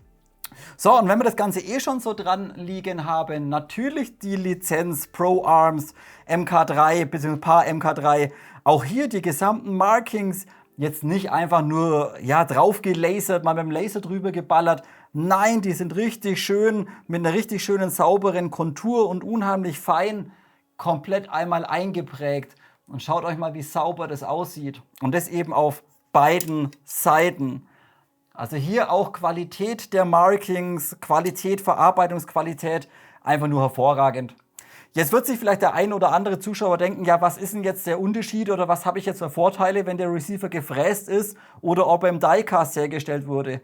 So, und wenn wir das Ganze eh schon so dran liegen haben, natürlich die Lizenz Pro Arms MK3 bzw. PAR MK3, auch hier die gesamten Markings, jetzt nicht einfach nur drauf gelasert, mal mit dem Laser drüber geballert. Nein, die sind richtig schön, mit einer richtig schönen sauberen Kontur und unheimlich fein, komplett einmal eingeprägt. Und schaut euch mal, wie sauber das aussieht. Und das eben auf beiden Seiten. Also hier auch Qualität der Markings, Qualität, Verarbeitungsqualität, einfach nur hervorragend. Jetzt wird sich vielleicht der ein oder andere Zuschauer denken, ja, was ist denn jetzt der Unterschied oder was habe ich jetzt für Vorteile, wenn der Receiver gefräst ist oder ob er im Diecast hergestellt wurde.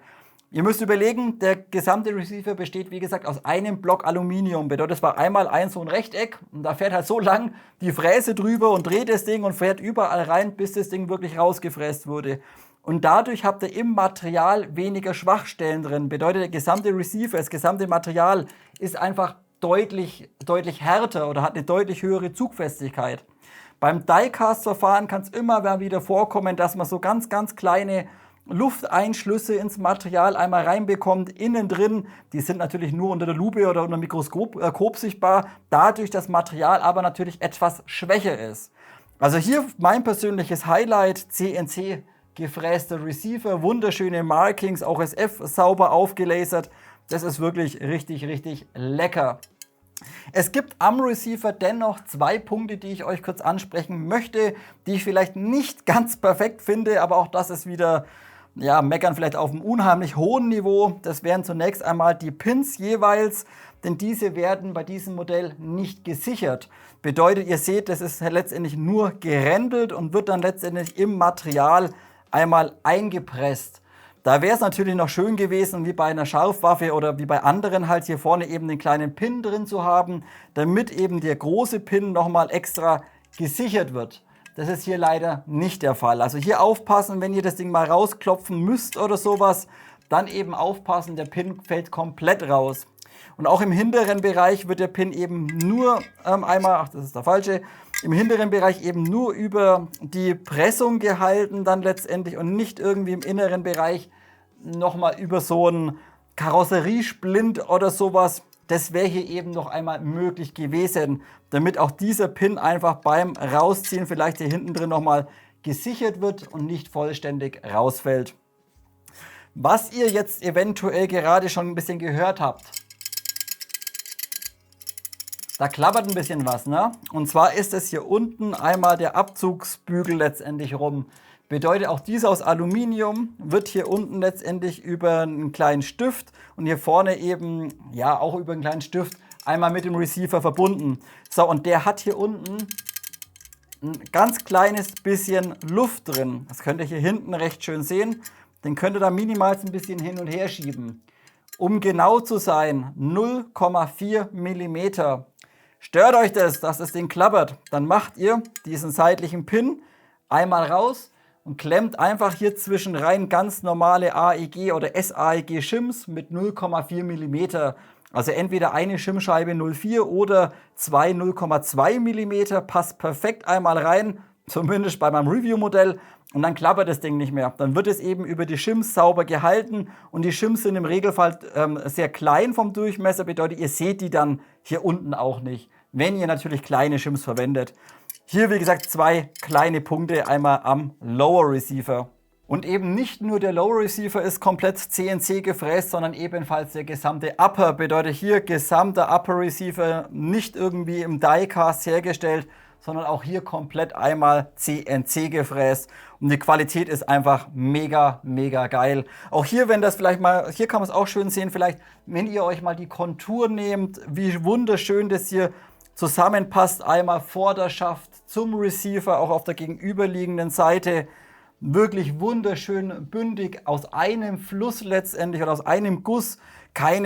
Ihr müsst überlegen, der gesamte Receiver besteht, wie gesagt, aus einem Block Aluminium. Bedeutet, es war einmal so ein Rechteck und da fährt halt so lang die Fräse drüber und dreht das Ding und fährt überall rein, bis das Ding wirklich rausgefräst wurde. Und dadurch habt ihr im Material weniger Schwachstellen drin. Bedeutet, der gesamte Receiver, das gesamte Material ist einfach deutlich härter oder hat eine deutlich höhere Zugfestigkeit. Beim Diecast-Verfahren kann es immer wieder vorkommen, dass man so ganz kleine Lufteinschlüsse ins Material einmal reinbekommt, innen drin. Die sind natürlich nur unter der Lupe oder unter dem Mikroskop sichtbar, dadurch das Material aber natürlich etwas schwächer ist. Also hier mein persönliches Highlight, CNC gefräste Receiver, wunderschöne Markings, auch SF sauber aufgelasert. Das ist wirklich richtig lecker. Es gibt am Receiver dennoch zwei Punkte, die ich euch kurz ansprechen möchte, die ich vielleicht nicht ganz perfekt finde, aber auch das ist wieder, meckern vielleicht auf einem unheimlich hohen Niveau. Das wären zunächst einmal die Pins jeweils, denn diese werden bei diesem Modell nicht gesichert. Bedeutet, ihr seht, das ist letztendlich nur gerändelt und wird dann letztendlich im Material einmal eingepresst. Da wäre es natürlich noch schön gewesen, wie bei einer Scharfwaffe oder wie bei anderen halt hier vorne eben den kleinen Pin drin zu haben, damit eben der große Pin nochmal extra gesichert wird. Das ist hier leider nicht der Fall. Also hier aufpassen, wenn ihr das Ding mal rausklopfen müsst oder sowas, dann eben aufpassen, der Pin fällt komplett raus. Und auch im hinteren Bereich wird der Pin eben nur ach, das ist der falsche, im hinteren Bereich eben nur über die Pressung gehalten dann letztendlich und nicht irgendwie im inneren Bereich nochmal über so einen Karosseriesplint oder sowas. Das wäre hier eben noch einmal möglich gewesen, damit auch dieser Pin einfach beim Rausziehen vielleicht hier hinten drin nochmal gesichert wird und nicht vollständig rausfällt. Was ihr jetzt eventuell gerade schon ein bisschen gehört habt, da klappert ein bisschen was, ne? Und zwar ist es hier unten einmal der Abzugsbügel letztendlich rum. Bedeutet, auch dieser aus Aluminium wird hier unten letztendlich über einen kleinen Stift und hier vorne eben, ja, auch über einen kleinen Stift einmal mit dem Receiver verbunden. So, und der hat hier unten ein ganz kleines bisschen Luft drin. Das könnt ihr hier hinten recht schön sehen. Den könnt ihr da minimal ein bisschen hin und her schieben. Um genau zu sein, 0,4 mm. Stört euch das, dass das Ding klappert, dann macht ihr diesen seitlichen Pin einmal raus und klemmt einfach hier zwischen rein ganz normale AEG oder SAEG Shims mit 0,4 mm. Also entweder eine Schimmscheibe 0,4 oder zwei 0,2 mm, passt perfekt einmal rein, zumindest bei meinem Review-Modell. Und dann klappert das Ding nicht mehr. Dann wird es eben über die Shims sauber gehalten und die Shims sind im Regelfall sehr klein vom Durchmesser, bedeutet, ihr seht die dann hier unten auch nicht, wenn ihr natürlich kleine Shims verwendet. Hier, wie gesagt, zwei kleine Punkte, einmal am Lower Receiver. Und eben nicht nur der Lower Receiver ist komplett CNC gefräst, sondern ebenfalls der gesamte Upper. Bedeutet hier gesamter Upper Receiver, nicht irgendwie im Die-Cast hergestellt, sondern auch hier komplett einmal CNC gefräst. Und die Qualität ist einfach mega, mega geil. Auch hier, wenn das vielleicht mal, hier kann man es auch schön sehen, vielleicht, wenn ihr euch mal die Kontur nehmt, wie wunderschön das hier zusammenpasst, einmal Vorderschaft zum Receiver, auch auf der gegenüberliegenden Seite. Wirklich wunderschön bündig, aus einem Fluss letztendlich oder aus einem Guss. Kein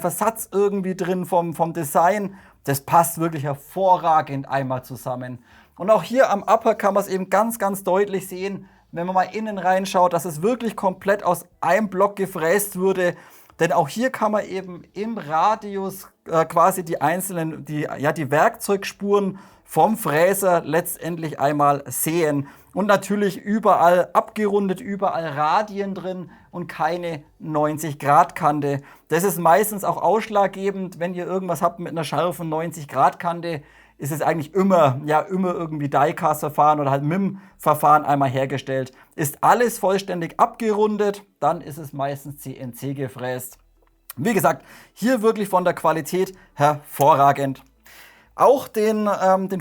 Versatz irgendwie drin vom Design. Das passt wirklich hervorragend einmal zusammen. Und auch hier am Upper kann man es eben ganz, ganz deutlich sehen, wenn man mal innen reinschaut, dass es wirklich komplett aus einem Block gefräst wurde. Denn auch hier kann man eben im Radius quasi die einzelnen, die Werkzeugspuren vom Fräser letztendlich einmal sehen. Und natürlich überall abgerundet, überall Radien drin und keine 90-Grad-Kante. Das ist meistens auch ausschlaggebend, wenn ihr irgendwas habt mit einer scharfen 90-Grad-Kante, ist es eigentlich immer irgendwie Die-Cast-Verfahren oder halt MIM-Verfahren einmal hergestellt. Ist alles vollständig abgerundet, dann ist es meistens CNC gefräst. Wie gesagt, hier wirklich von der Qualität hervorragend. Auch den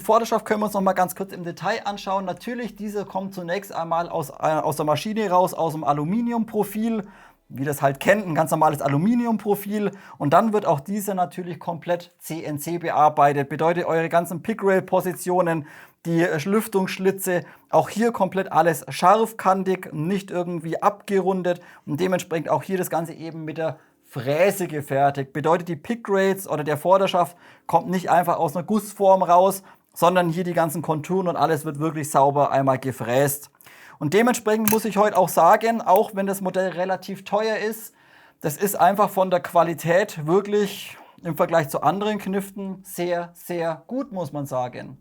Vorderschaft können wir uns noch mal ganz kurz im Detail anschauen. Natürlich, dieser kommt zunächst einmal aus der Maschine raus, aus dem Aluminiumprofil, wie das halt kennt, ein ganz normales Aluminiumprofil. Und dann wird auch dieser natürlich komplett CNC bearbeitet. Bedeutet, eure ganzen Pickrail-Positionen, die Lüftungsschlitze, auch hier komplett alles scharfkantig, nicht irgendwie abgerundet. Und dementsprechend auch hier das Ganze eben mit der Fräse gefertigt. Bedeutet, die Pickrails oder der Vorderschaft kommt nicht einfach aus einer Gussform raus, sondern hier die ganzen Konturen und alles wird wirklich sauber einmal gefräst. Und dementsprechend muss ich heute auch sagen, auch wenn das Modell relativ teuer ist, das ist einfach von der Qualität wirklich im Vergleich zu anderen Kniften sehr, sehr gut, muss man sagen.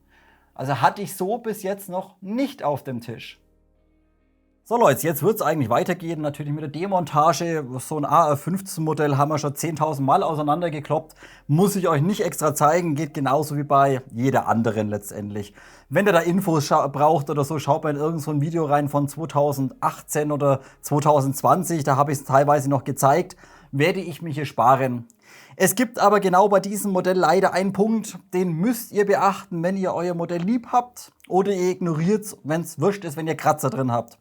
Also hatte ich so bis jetzt noch nicht auf dem Tisch. So Leute, jetzt wird es eigentlich weitergehen, natürlich mit der Demontage. So ein AR-15-Modell haben wir schon 10.000 Mal auseinandergekloppt. Muss ich euch nicht extra zeigen, geht genauso wie bei jeder anderen letztendlich. Wenn ihr da Infos braucht oder so, schaut mal in irgend so ein Video rein von 2018 oder 2020. Da habe ich es teilweise noch gezeigt. Werde ich mich hier sparen. Es gibt aber genau bei diesem Modell leider einen Punkt, den müsst ihr beachten, wenn ihr euer Modell lieb habt oder ihr ignoriert es, wenn es wurscht ist, wenn ihr Kratzer drin habt.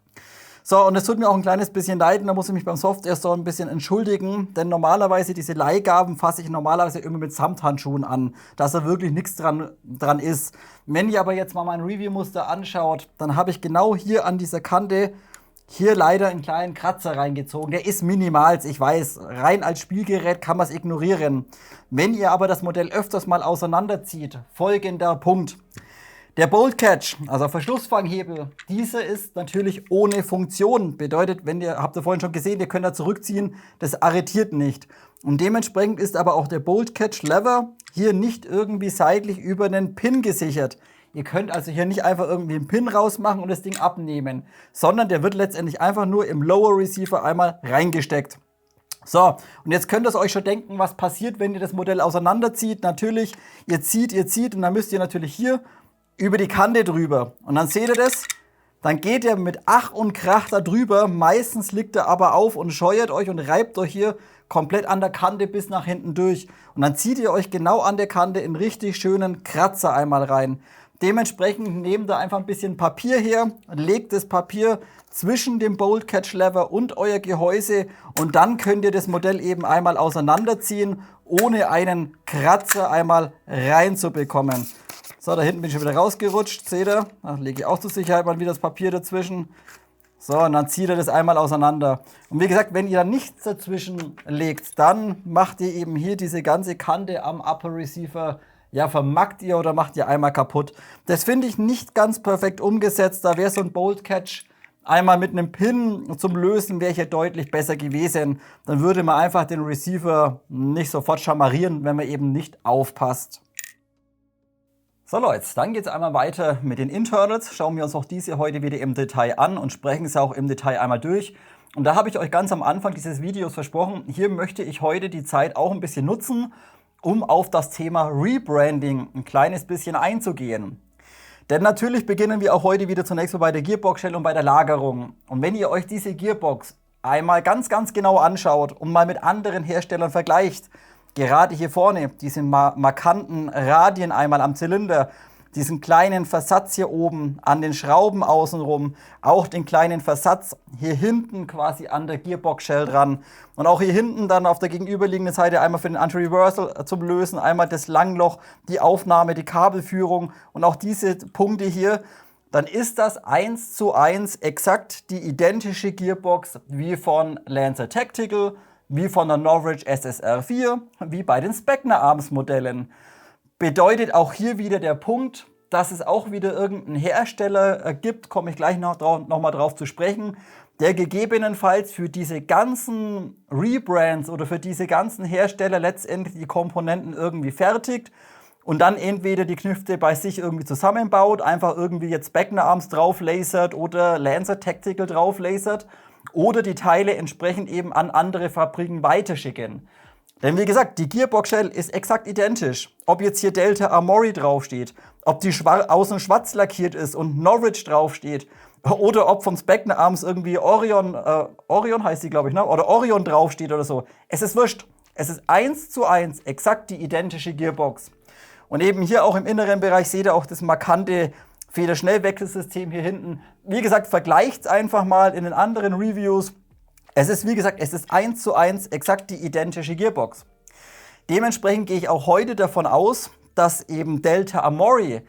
So, und es tut mir auch ein kleines bisschen leid, da muss ich mich beim Software Store ein bisschen entschuldigen, denn normalerweise diese Leihgaben fasse ich normalerweise immer mit Samthandschuhen an, dass da wirklich nichts dran ist. Wenn ihr aber jetzt mal mein Review-Muster anschaut, dann habe ich genau hier an dieser Kante hier leider einen kleinen Kratzer reingezogen. Der ist minimal, ich weiß, rein als Spielgerät kann man es ignorieren. Wenn ihr aber das Modell öfters mal auseinanderzieht, folgender Punkt. Der Bolt Catch, also Verschlussfanghebel, dieser ist natürlich ohne Funktion. Bedeutet, habt ihr vorhin schon gesehen, ihr könnt da zurückziehen, das arretiert nicht. Und dementsprechend ist aber auch der Bolt Catch Lever hier nicht irgendwie seitlich über einen Pin gesichert. Ihr könnt also hier nicht einfach irgendwie einen Pin rausmachen und das Ding abnehmen, sondern der wird letztendlich einfach nur im Lower Receiver einmal reingesteckt. So, und jetzt könnt ihr euch schon denken, was passiert, wenn ihr das Modell auseinanderzieht. Natürlich, ihr zieht und dann müsst ihr natürlich hier über die Kante drüber. Und dann seht ihr das, dann geht er mit Ach und Krach da drüber. Meistens liegt er aber auf und scheuert euch und reibt euch hier komplett an der Kante bis nach hinten durch. Und dann zieht ihr euch genau an der Kante in richtig schönen Kratzer einmal rein. Dementsprechend nehmt ihr einfach ein bisschen Papier her, legt das Papier zwischen dem Bolt Catch Lever und euer Gehäuse und dann könnt ihr das Modell eben einmal auseinanderziehen, ohne einen Kratzer einmal reinzubekommen. So, da hinten bin ich schon wieder rausgerutscht, seht ihr? Da lege ich auch zur Sicherheit mal wieder das Papier dazwischen. So, und dann zieht ihr das einmal auseinander. Und wie gesagt, wenn ihr da nichts dazwischen legt, dann macht ihr eben hier diese ganze Kante am Upper Receiver, ja, vermackt ihr oder macht ihr einmal kaputt. Das finde ich nicht ganz perfekt umgesetzt. Da wäre so ein Bolt Catch einmal mit einem Pin zum Lösen, wäre hier deutlich besser gewesen. Dann würde man einfach den Receiver nicht sofort schamarieren, wenn man eben nicht aufpasst. So Leute, dann geht es einmal weiter mit den Internals. Schauen wir uns auch diese heute wieder im Detail an und sprechen es auch im Detail einmal durch. Und da habe ich euch ganz am Anfang dieses Videos versprochen, hier möchte ich heute die Zeit auch ein bisschen nutzen, um auf das Thema Rebranding ein kleines bisschen einzugehen. Denn natürlich beginnen wir auch heute wieder zunächst mal bei der Gearbox-Shell und bei der Lagerung. Und wenn ihr euch diese Gearbox einmal ganz genau anschaut und mal mit anderen Herstellern vergleicht, gerade hier vorne, diese markanten Radien einmal am Zylinder, diesen kleinen Versatz hier oben an den Schrauben außenrum, auch den kleinen Versatz hier hinten quasi an der Gearbox-Shell dran und auch hier hinten dann auf der gegenüberliegenden Seite einmal für den Anti-Reversal zum Lösen, einmal das Langloch, die Aufnahme, die Kabelführung und auch diese Punkte hier, dann ist das 1:1 exakt die identische Gearbox wie von Lancer Tactical, wie von der Norwich SSR4, wie bei den Specna Arms Modellen. Bedeutet auch hier wieder der Punkt, dass es auch wieder irgendeinen Hersteller gibt, komme ich gleich noch mal drauf zu sprechen, der gegebenenfalls für diese ganzen Rebrands oder für diese ganzen Hersteller letztendlich die Komponenten irgendwie fertigt und dann entweder die Knifte bei sich irgendwie zusammenbaut, einfach irgendwie jetzt Specna Arms drauf lasert oder Lancer Tactical drauf lasert oder die Teile entsprechend eben an andere Fabriken weiterschicken. Denn wie gesagt, die Gearbox-Shell ist exakt identisch. Ob jetzt hier Delta Armory draufsteht, ob die außen schwarz lackiert ist und Norwich draufsteht, oder ob vom Specna Arms irgendwie Orion heißt die, glaube ich, ne? Oder Orion draufsteht oder so. Es ist wurscht. Es ist 1:1 exakt die identische Gearbox. Und eben hier auch im inneren Bereich seht ihr auch das markante Federschnellwechselsystem hier hinten. Wie gesagt, vergleicht es einfach mal in den anderen Reviews. Es ist, wie gesagt, es ist 1:1 exakt die identische Gearbox. Dementsprechend gehe ich auch heute davon aus, dass eben Delta Armory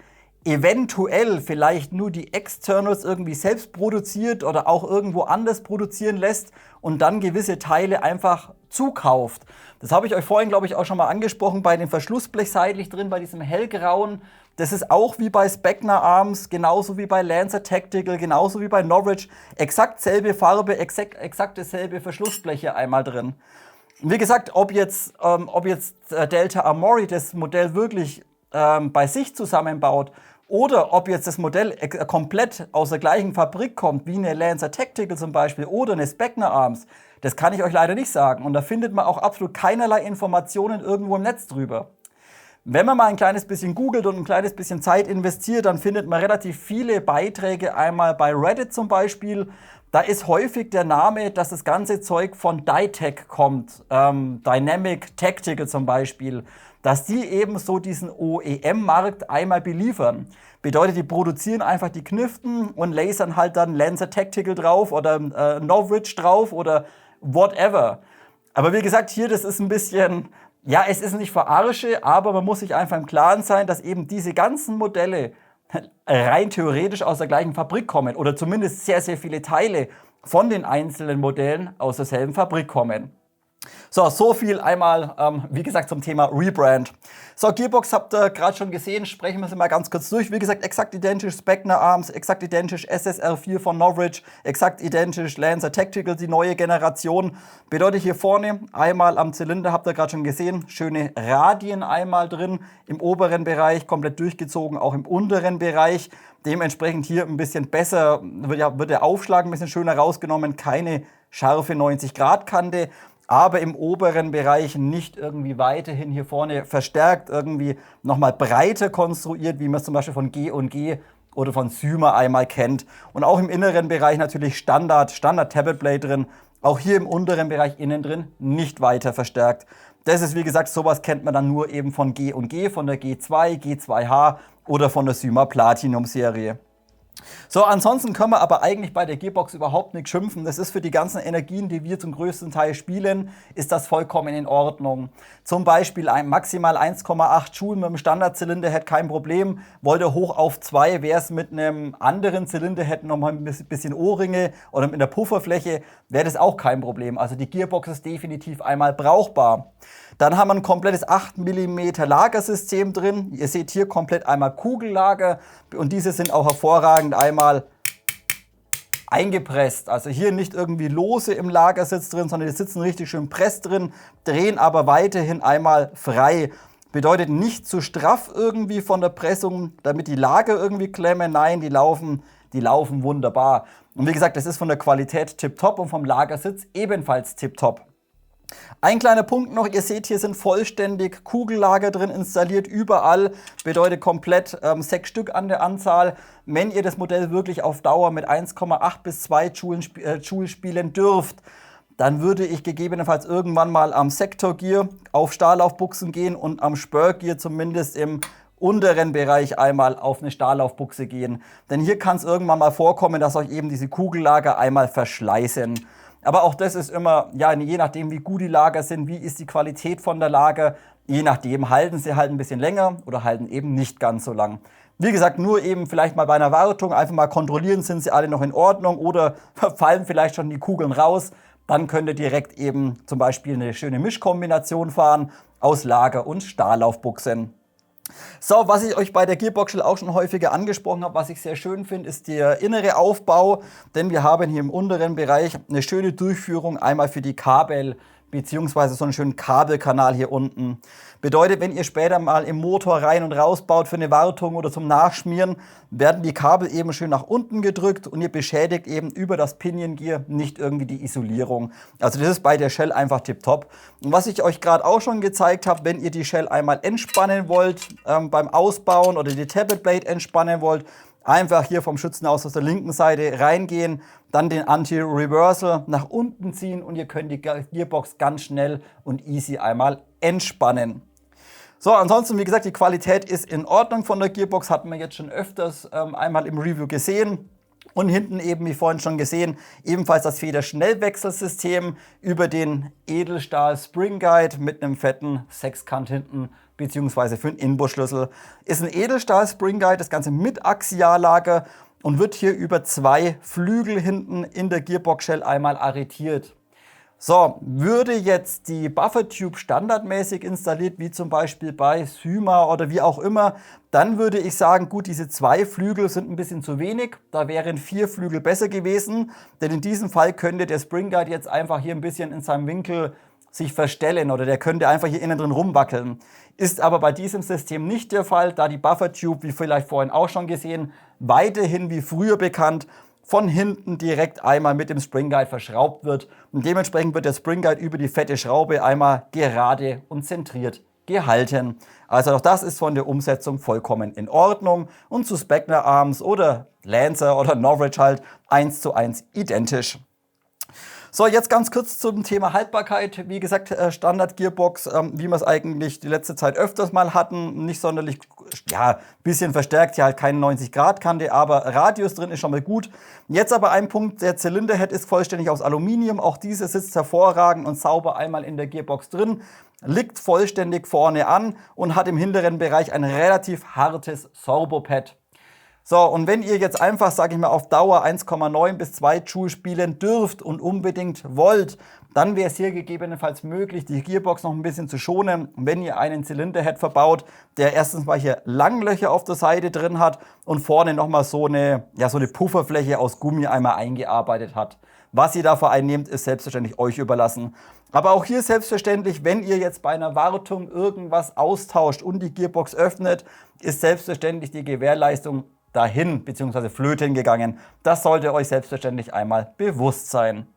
eventuell vielleicht nur die Externals irgendwie selbst produziert oder auch irgendwo anders produzieren lässt und dann gewisse Teile einfach zukauft. Das habe ich euch vorhin, glaube ich, auch schon mal angesprochen bei dem Verschlussblech seitlich drin, bei diesem hellgrauen. Das ist auch wie bei Specna Arms, genauso wie bei Lancer Tactical, genauso wie bei Norwich. Exakt selbe Farbe, exakt dasselbe Verschlussbleche einmal drin. Wie gesagt, ob jetzt Delta Armory das Modell wirklich bei sich zusammenbaut oder ob jetzt das Modell komplett aus der gleichen Fabrik kommt, wie eine Lancer Tactical zum Beispiel oder eine Specna Arms, das kann ich euch leider nicht sagen. Und da findet man auch absolut keinerlei Informationen irgendwo im Netz drüber. Wenn man mal ein kleines bisschen googelt und ein kleines bisschen Zeit investiert, dann findet man relativ viele Beiträge, einmal bei Reddit zum Beispiel. Da ist häufig der Name, dass das ganze Zeug von Ditech kommt, Dynamic Tactical zum Beispiel, dass die eben so diesen OEM-Markt einmal beliefern. Bedeutet, die produzieren einfach die Kniften und lasern halt dann Lancer Tactical drauf oder Norwich drauf oder whatever. Aber wie gesagt, hier, das ist ein bisschen, ja, es ist nicht Verarsche, aber man muss sich einfach im Klaren sein, dass eben diese ganzen Modelle rein theoretisch aus der gleichen Fabrik kommen oder zumindest sehr viele Teile von den einzelnen Modellen aus derselben Fabrik kommen. So viel einmal, wie gesagt, zum Thema Rebrand. So, Gearbox habt ihr gerade schon gesehen, sprechen wir sie mal ganz kurz durch. Wie gesagt, exakt identisch Spectre Arms, exakt identisch SSR4 von Norwich, exakt identisch Lancer Tactical, die neue Generation. Bedeutet hier vorne einmal am Zylinder, habt ihr gerade schon gesehen, schöne Radien einmal drin, im oberen Bereich komplett durchgezogen, auch im unteren Bereich. Dementsprechend hier ein bisschen besser, wird der Aufschlag ein bisschen schöner rausgenommen, keine scharfe 90-Grad-Kante. Aber im oberen Bereich nicht irgendwie weiterhin hier vorne verstärkt, irgendwie nochmal breiter konstruiert, wie man es zum Beispiel von G&G oder von Syma einmal kennt. Und auch im inneren Bereich natürlich Standard Tablet Blade drin. Auch hier im unteren Bereich innen drin nicht weiter verstärkt. Das ist, wie gesagt, sowas kennt man dann nur eben von G&G, von der G2, G2H oder von der Syma Platinum Serie. So, ansonsten können wir aber eigentlich bei der Gearbox überhaupt nicht schimpfen. Das ist für die ganzen Energien, die wir zum größten Teil spielen, ist das vollkommen in Ordnung. Zum Beispiel maximal 1,8 Joule mit einem Standardzylinderhead, kein Problem. Wollte hoch auf 2, wäre es mit einem anderen Zylinderhead nochmal ein bisschen O-Ringe oder mit einer Pufferfläche, wäre das auch kein Problem. Also die Gearbox ist definitiv einmal brauchbar. Dann haben wir ein komplettes 8 mm Lagersystem drin. Ihr seht hier komplett einmal Kugellager und diese sind auch hervorragend einmal eingepresst. Also hier nicht irgendwie lose im Lagersitz drin, sondern die sitzen richtig schön press drin, drehen aber weiterhin einmal frei. Bedeutet nicht zu straff irgendwie von der Pressung, damit die Lager irgendwie klemmen. Nein, die laufen wunderbar. Und wie gesagt, das ist von der Qualität tipptopp und vom Lagersitz ebenfalls tipptopp. Ein kleiner Punkt noch, ihr seht, hier sind vollständig Kugellager drin installiert, überall, bedeutet komplett 6 Stück an der Anzahl. Wenn ihr das Modell wirklich auf Dauer mit 1,8 bis 2 Joule spielen dürft, dann würde ich gegebenenfalls irgendwann mal am Sector Gear auf Starlaufbuchsen gehen und am Spur Gear zumindest im unteren Bereich einmal auf eine Starlaufbuchse gehen. Denn hier kann es irgendwann mal vorkommen, dass euch eben diese Kugellager einmal verschleißen. Aber auch das ist immer, ja, je nachdem, wie gut die Lager sind, wie ist die Qualität von der Lager, je nachdem halten sie halt ein bisschen länger oder halten eben nicht ganz so lang. Wie gesagt, nur eben vielleicht mal bei einer Wartung einfach mal kontrollieren, sind sie alle noch in Ordnung oder fallen vielleicht schon die Kugeln raus. Dann könnt ihr direkt eben zum Beispiel eine schöne Mischkombination fahren aus Lager- und Starlaufbuchsen. So, was ich euch bei der Gearbox auch schon häufiger angesprochen habe, was ich sehr schön finde, ist der innere Aufbau. Denn wir haben hier im unteren Bereich eine schöne Durchführung einmal für die Kabel, beziehungsweise so einen schönen Kabelkanal hier unten. Bedeutet, wenn ihr später mal im Motor rein und raus baut für eine Wartung oder zum Nachschmieren, werden die Kabel eben schön nach unten gedrückt und ihr beschädigt eben über das Pinion Gear nicht irgendwie die Isolierung. Also das ist bei der Shell einfach tipptopp. Und was ich euch gerade auch schon gezeigt habe, wenn ihr die Shell einmal entspannen wollt, beim Ausbauen oder die Tablet Blade entspannen wollt, einfach hier vom Schützen aus der linken Seite reingehen, dann den Anti-Reversal nach unten ziehen und ihr könnt die Gearbox ganz schnell und easy einmal entspannen. So, ansonsten, wie gesagt, die Qualität ist in Ordnung von der Gearbox, hatten wir jetzt schon öfters einmal im Review gesehen. Und hinten eben, wie vorhin schon gesehen, ebenfalls das Federschnellwechselsystem über den Edelstahl Spring Guide mit einem fetten Sechskant hinten, beziehungsweise für einen Inbusschlüssel. Ist ein Edelstahl Spring Guide, das Ganze mit Axiallager und wird hier über 2 Flügel hinten in der Gearbox Shell einmal arretiert. So, würde jetzt die Buffer Tube standardmäßig installiert, wie zum Beispiel bei Syma oder wie auch immer, dann würde ich sagen, gut, diese 2 Flügel sind ein bisschen zu wenig. Da wären 4 Flügel besser gewesen, denn in diesem Fall könnte der Spring Guide jetzt einfach hier ein bisschen in seinem Winkel sich verstellen oder der könnte einfach hier innen drin rumwackeln. Ist aber bei diesem System nicht der Fall, da die Buffer Tube, wie vielleicht vorhin auch schon gesehen, weiterhin wie früher bekannt, von hinten direkt einmal mit dem Spring Guide verschraubt wird. Und dementsprechend wird der Spring Guide über die fette Schraube einmal gerade und zentriert gehalten. Also auch das ist von der Umsetzung vollkommen in Ordnung und zu Spectre Arms oder Lancer oder Norwich halt 1:1 identisch. So, jetzt ganz kurz zum Thema Haltbarkeit. Wie gesagt, Standard Gearbox, wie wir es eigentlich die letzte Zeit öfters mal hatten. Nicht sonderlich, ja, bisschen verstärkt, hier halt keine 90-Grad-Kante, aber Radius drin ist schon mal gut. Jetzt aber ein Punkt, der Zylinderhead ist vollständig aus Aluminium. Auch dieser sitzt hervorragend und sauber einmal in der Gearbox drin. Liegt vollständig vorne an und hat im hinteren Bereich ein relativ hartes Sorbopad. So, und wenn ihr jetzt einfach, sage ich mal, auf Dauer 1,9 bis 2 Joule spielen dürft und unbedingt wollt, dann wäre es hier gegebenenfalls möglich, die Gearbox noch ein bisschen zu schonen, wenn ihr einen Zylinderhead verbaut, der erstens mal hier Langlöcher auf der Seite drin hat und vorne nochmal so eine Pufferfläche aus Gummi einmal eingearbeitet hat. Was ihr dafür einnehmt, ist selbstverständlich euch überlassen. Aber auch hier selbstverständlich, wenn ihr jetzt bei einer Wartung irgendwas austauscht und die Gearbox öffnet, ist selbstverständlich die Gewährleistung dahin bzw. flöten gegangen. Das sollte euch selbstverständlich einmal bewusst sein.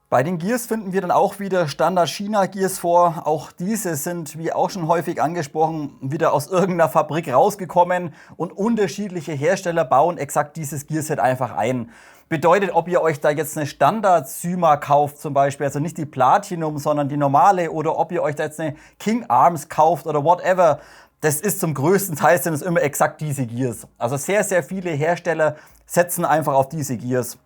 Bei den Gears finden wir dann auch wieder Standard China Gears vor. Auch diese sind, wie auch schon häufig angesprochen, wieder aus irgendeiner Fabrik rausgekommen und unterschiedliche Hersteller bauen exakt dieses Gearset einfach ein. Bedeutet, ob ihr euch da jetzt eine Standard Syma kauft zum Beispiel, also nicht die Platinum, sondern die normale, oder ob ihr euch da jetzt eine King Arms kauft oder whatever, das ist zum größten Teil sind es immer exakt diese Gears. Also sehr, sehr viele Hersteller setzen einfach auf diese Gears.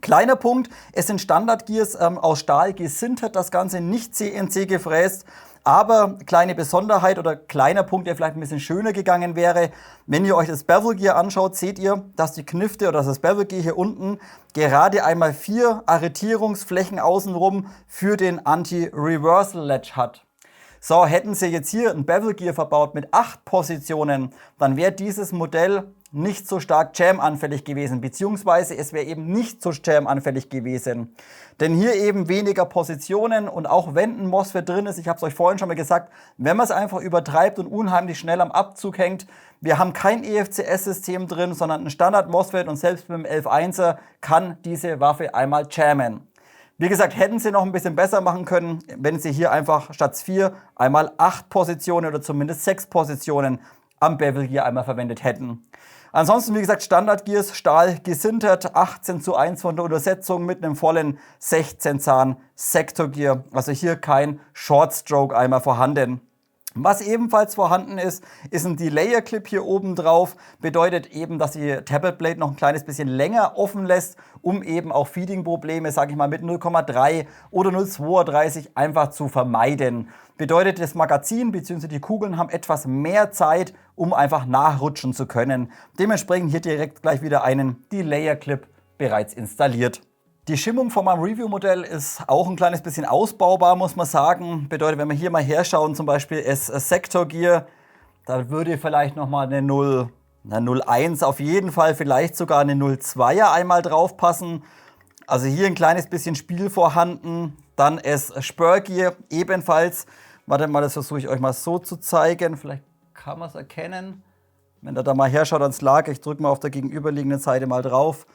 Kleiner Punkt, es sind Standard-Gears aus Stahl gesintert, das Ganze nicht CNC gefräst. Aber kleine Besonderheit oder kleiner Punkt, der vielleicht ein bisschen schöner gegangen wäre, wenn ihr euch das Bevel Gear anschaut, seht ihr, dass die Knifte oder das Bevel Gear hier unten gerade einmal 4 Arretierungsflächen außenrum für den Anti-Reversal Latch hat. So, hätten sie jetzt hier ein Bevel Gear verbaut mit 8 Positionen, dann wäre dieses Modell nicht so stark Jam-anfällig gewesen, beziehungsweise es wäre eben nicht so Jam-anfällig gewesen. Denn hier eben weniger Positionen und auch wenn ein MOSFET drin ist, ich habe es euch vorhin schon mal gesagt, wenn man es einfach übertreibt und unheimlich schnell am Abzug hängt, wir haben kein EFCS-System drin, sondern ein Standard-MOSFET und selbst mit dem 11.1er kann diese Waffe einmal jammen. Wie gesagt, hätten sie noch ein bisschen besser machen können, wenn sie hier einfach statt 4 einmal 8 Positionen oder zumindest 6 Positionen am Bevel Gear einmal verwendet hätten. Ansonsten, wie gesagt, Standard Gears, Stahl gesintert, 18:1 von der Untersetzung mit einem vollen 16 Zahn Sector Gear. Also hier kein Short Stroke einmal vorhanden. Was ebenfalls vorhanden ist, ist ein Delayer Clip hier oben drauf. Bedeutet eben, dass die Tablet Blade noch ein kleines bisschen länger offen lässt, um eben auch Feeding-Probleme, sage ich mal, mit 0,3 oder 0,32 einfach zu vermeiden. Bedeutet, das Magazin bzw. die Kugeln haben etwas mehr Zeit, um einfach nachrutschen zu können. Dementsprechend hier direkt gleich wieder einen Delayer Clip bereits installiert. Die Schimmung von meinem Review-Modell ist auch ein kleines bisschen ausbaubar, muss man sagen. Bedeutet, wenn wir hier mal herschauen, zum Beispiel das Sector Gear, da würde vielleicht nochmal eine 0,1 auf jeden Fall, vielleicht sogar eine 0,2er einmal drauf passen. Also hier ein kleines bisschen Spiel vorhanden. Dann das Spur Gear ebenfalls. Warte mal, das versuche ich euch mal so zu zeigen. Vielleicht kann man es erkennen. Wenn ihr da mal herschaut ans Lager, ich drücke mal auf der gegenüberliegenden Seite mal drauf.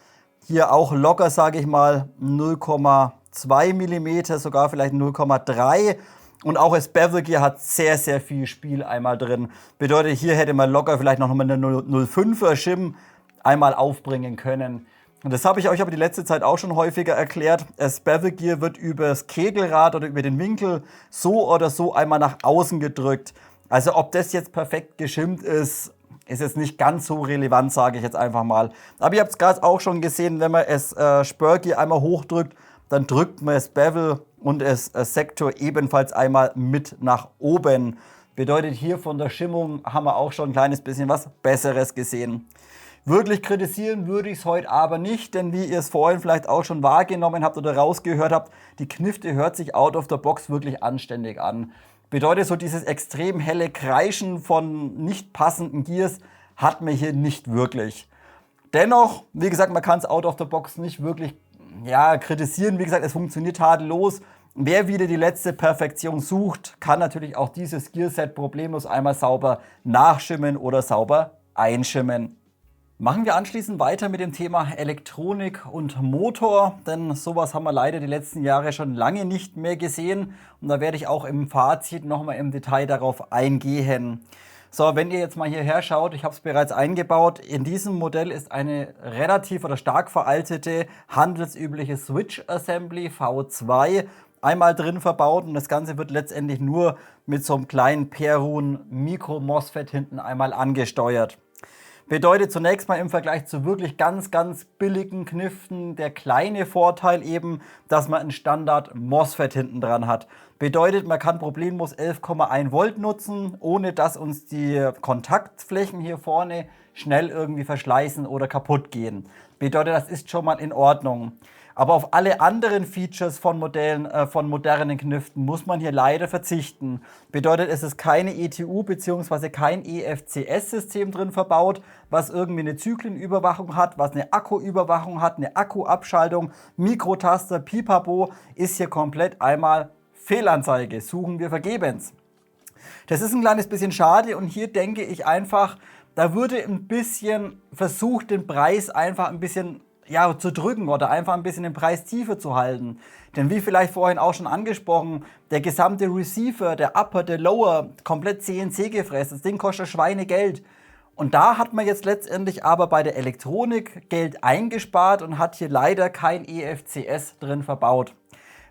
Hier auch locker, sage ich mal, 0,2 mm, sogar vielleicht 0,3. Und auch das Bevel Gear hat sehr, sehr viel Spiel einmal drin. Bedeutet, hier hätte man locker vielleicht noch mal eine 0,5er Shim einmal aufbringen können. Und das habe ich euch aber die letzte Zeit auch schon häufiger erklärt. Das Bevel Gear wird über das Kegelrad oder über den Winkel so oder so einmal nach außen gedrückt. Also ob das jetzt perfekt geschimmt ist jetzt nicht ganz so relevant, sage ich jetzt einfach mal. Aber ihr habt es gerade auch schon gesehen, wenn man das Spur Gear einmal hochdrückt, dann drückt man das Bevel und das Sektor ebenfalls einmal mit nach oben. Bedeutet, hier von der Schimmung haben wir auch schon ein kleines bisschen was Besseres gesehen. Wirklich kritisieren würde ich es heute aber nicht, denn wie ihr es vorhin vielleicht auch schon wahrgenommen habt oder rausgehört habt, die Knifte hört sich out of the box wirklich anständig an. Bedeutet, so dieses extrem helle Kreischen von nicht passenden Gears hat man hier nicht wirklich. Dennoch, wie gesagt, man kann es out of the box nicht wirklich kritisieren. Wie gesagt, es funktioniert tadellos. Wer wieder die letzte Perfektion sucht, kann natürlich auch dieses Gearset problemlos einmal sauber nachschimmen oder sauber einschimmen. Machen wir anschließend weiter mit dem Thema Elektronik und Motor, denn sowas haben wir leider die letzten Jahre schon lange nicht mehr gesehen und da werde ich auch im Fazit nochmal im Detail darauf eingehen. So, wenn ihr jetzt mal hierher schaut, ich habe es bereits eingebaut, in diesem Modell ist eine relativ oder stark veraltete handelsübliche Switch Assembly V2 einmal drin verbaut und das Ganze wird letztendlich nur mit so einem kleinen Perun Micro MOSFET hinten einmal angesteuert. Bedeutet zunächst mal im Vergleich zu wirklich ganz, ganz billigen Kniften der kleine Vorteil eben, dass man einen Standard MOSFET hinten dran hat. Bedeutet, man kann problemlos 11,1 Volt nutzen, ohne dass uns die Kontaktflächen hier vorne schnell irgendwie verschleißen oder kaputt gehen. Bedeutet, das ist schon mal in Ordnung. Aber auf alle anderen Features von modernen Kniften muss man hier leider verzichten. Bedeutet, es ist keine ETU bzw. kein EFCS-System drin verbaut, was irgendwie eine Zyklenüberwachung hat, was eine Akkuüberwachung hat, eine Akkuabschaltung, Mikrotaster, Pipapo, ist hier komplett einmal Fehlanzeige. Suchen wir vergebens. Das ist ein kleines bisschen schade und hier denke ich einfach, da würde ein bisschen versucht, den Preis einfach ein bisschen zu drücken oder einfach ein bisschen den Preis tiefer zu halten. Denn wie vielleicht vorhin auch schon angesprochen, der gesamte Receiver, der Upper, der Lower, komplett CNC gefräst. Das Ding kostet Schweinegeld. Und da hat man jetzt letztendlich aber bei der Elektronik Geld eingespart und hat hier leider kein EFCS drin verbaut.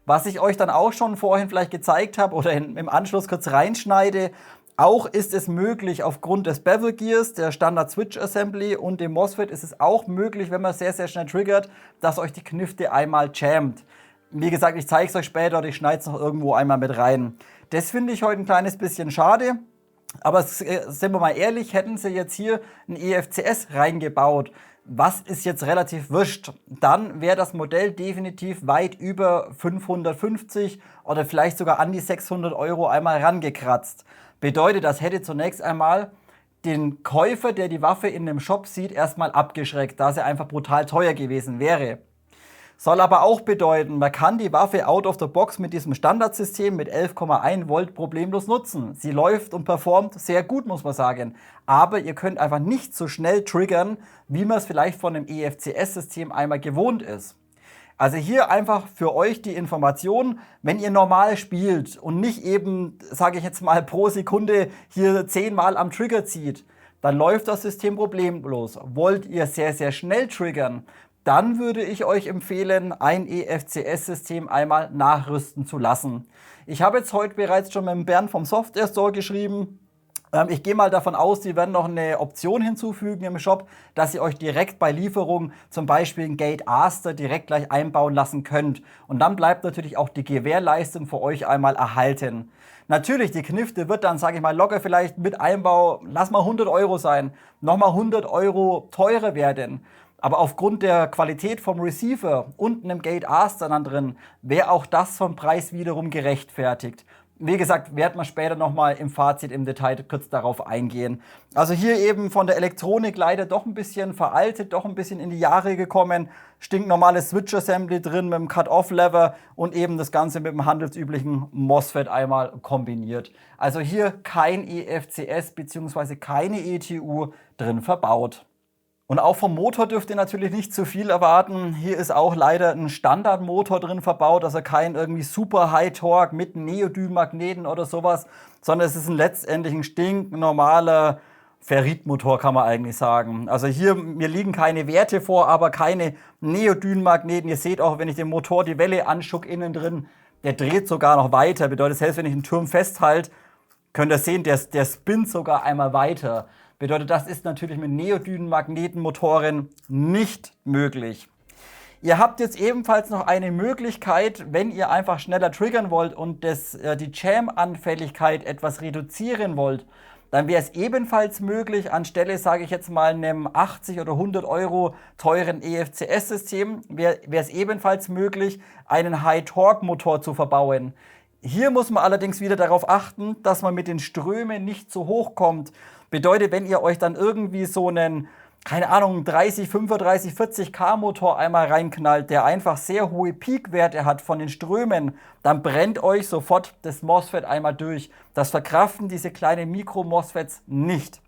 Was ich euch dann auch schon vorhin vielleicht gezeigt habe oder im Anschluss kurz reinschneide, auch ist es möglich, aufgrund des Bevel Gears, der Standard Switch Assembly und dem MOSFET ist es auch möglich, wenn man sehr, sehr schnell triggert, dass euch die Knifte einmal jammt. Wie gesagt, ich zeige es euch später oder ich schneide es noch irgendwo einmal mit rein. Das finde ich heute ein kleines bisschen schade. Aber sind wir mal ehrlich, hätten sie jetzt hier ein EFCS reingebaut, was ist jetzt relativ wurscht, dann wäre das Modell definitiv weit über 550 oder vielleicht sogar an die 600 Euro einmal rangekratzt. Bedeutet, das hätte zunächst einmal den Käufer, der die Waffe in dem Shop sieht, erstmal abgeschreckt, da sie einfach brutal teuer gewesen wäre. Soll aber auch bedeuten, man kann die Waffe out of the box mit diesem Standardsystem mit 11,1 Volt problemlos nutzen. Sie läuft und performt sehr gut, muss man sagen. Aber ihr könnt einfach nicht so schnell triggern, wie man es vielleicht von einem EFCS-System einmal gewohnt ist. Also hier einfach für euch die Information, wenn ihr normal spielt und nicht eben, sage ich jetzt mal, pro Sekunde hier 10 Mal am Trigger zieht, dann läuft das System problemlos. Wollt ihr sehr, sehr schnell triggern, dann würde ich euch empfehlen, ein EFCS-System einmal nachrüsten zu lassen. Ich habe jetzt heute bereits schon mit dem Bernd vom Software Store geschrieben. Ich gehe mal davon aus, Sie werden noch eine Option hinzufügen im Shop, dass ihr euch direkt bei Lieferung zum Beispiel ein Gate Aster direkt gleich einbauen lassen könnt. Und dann bleibt natürlich auch die Gewährleistung für euch einmal erhalten. Natürlich, die Knifte wird dann, sage ich mal, locker vielleicht mit Einbau, lass mal 100 Euro sein, nochmal 100 Euro teurer werden. Aber aufgrund der Qualität vom Receiver und einem Gate Aster dann drin, wäre auch das vom Preis wiederum gerechtfertigt. Wie gesagt, werden wir später nochmal im Fazit im Detail kurz darauf eingehen. Also hier eben von der Elektronik leider doch ein bisschen veraltet, doch ein bisschen in die Jahre gekommen. Stinknormales Switch Assembly drin mit dem Cut-Off-Lever und eben das Ganze mit dem handelsüblichen MOSFET einmal kombiniert. Also hier kein EFCS bzw. keine ETU drin verbaut. Und auch vom Motor dürft ihr natürlich nicht zu viel erwarten. Hier ist auch leider ein Standardmotor drin verbaut, also kein irgendwie super High Torque mit Neodym-Magneten oder sowas, sondern es ist letztendlich ein stinknormaler Ferritmotor, kann man eigentlich sagen. Also hier, mir liegen keine Werte vor, aber keine Neodym-Magneten. Ihr seht auch, wenn ich den Motor die Welle anschuck innen drin, der dreht sogar noch weiter. Bedeutet, selbst wenn ich einen Turm festhalte, könnt ihr sehen, der spinnt sogar einmal weiter. Bedeutet, das ist natürlich mit Neodym-Magnetenmotoren nicht möglich. Ihr habt jetzt ebenfalls noch eine Möglichkeit, wenn ihr einfach schneller triggern wollt und die Jam-Anfälligkeit etwas reduzieren wollt, dann wäre es ebenfalls möglich, anstelle, sage ich jetzt mal, einem 80 oder 100 Euro teuren EFCS-System, wäre es ebenfalls möglich, einen High-Torque-Motor zu verbauen. Hier muss man allerdings wieder darauf achten, dass man mit den Strömen nicht so hoch kommt. Bedeutet, wenn ihr euch dann irgendwie so einen, keine Ahnung, 30, 35, 40 K Motor einmal reinknallt, der einfach sehr hohe Peakwerte hat von den Strömen, dann brennt euch sofort das MOSFET einmal durch. Das verkraften diese kleinen Mikro-MOSFETs nicht.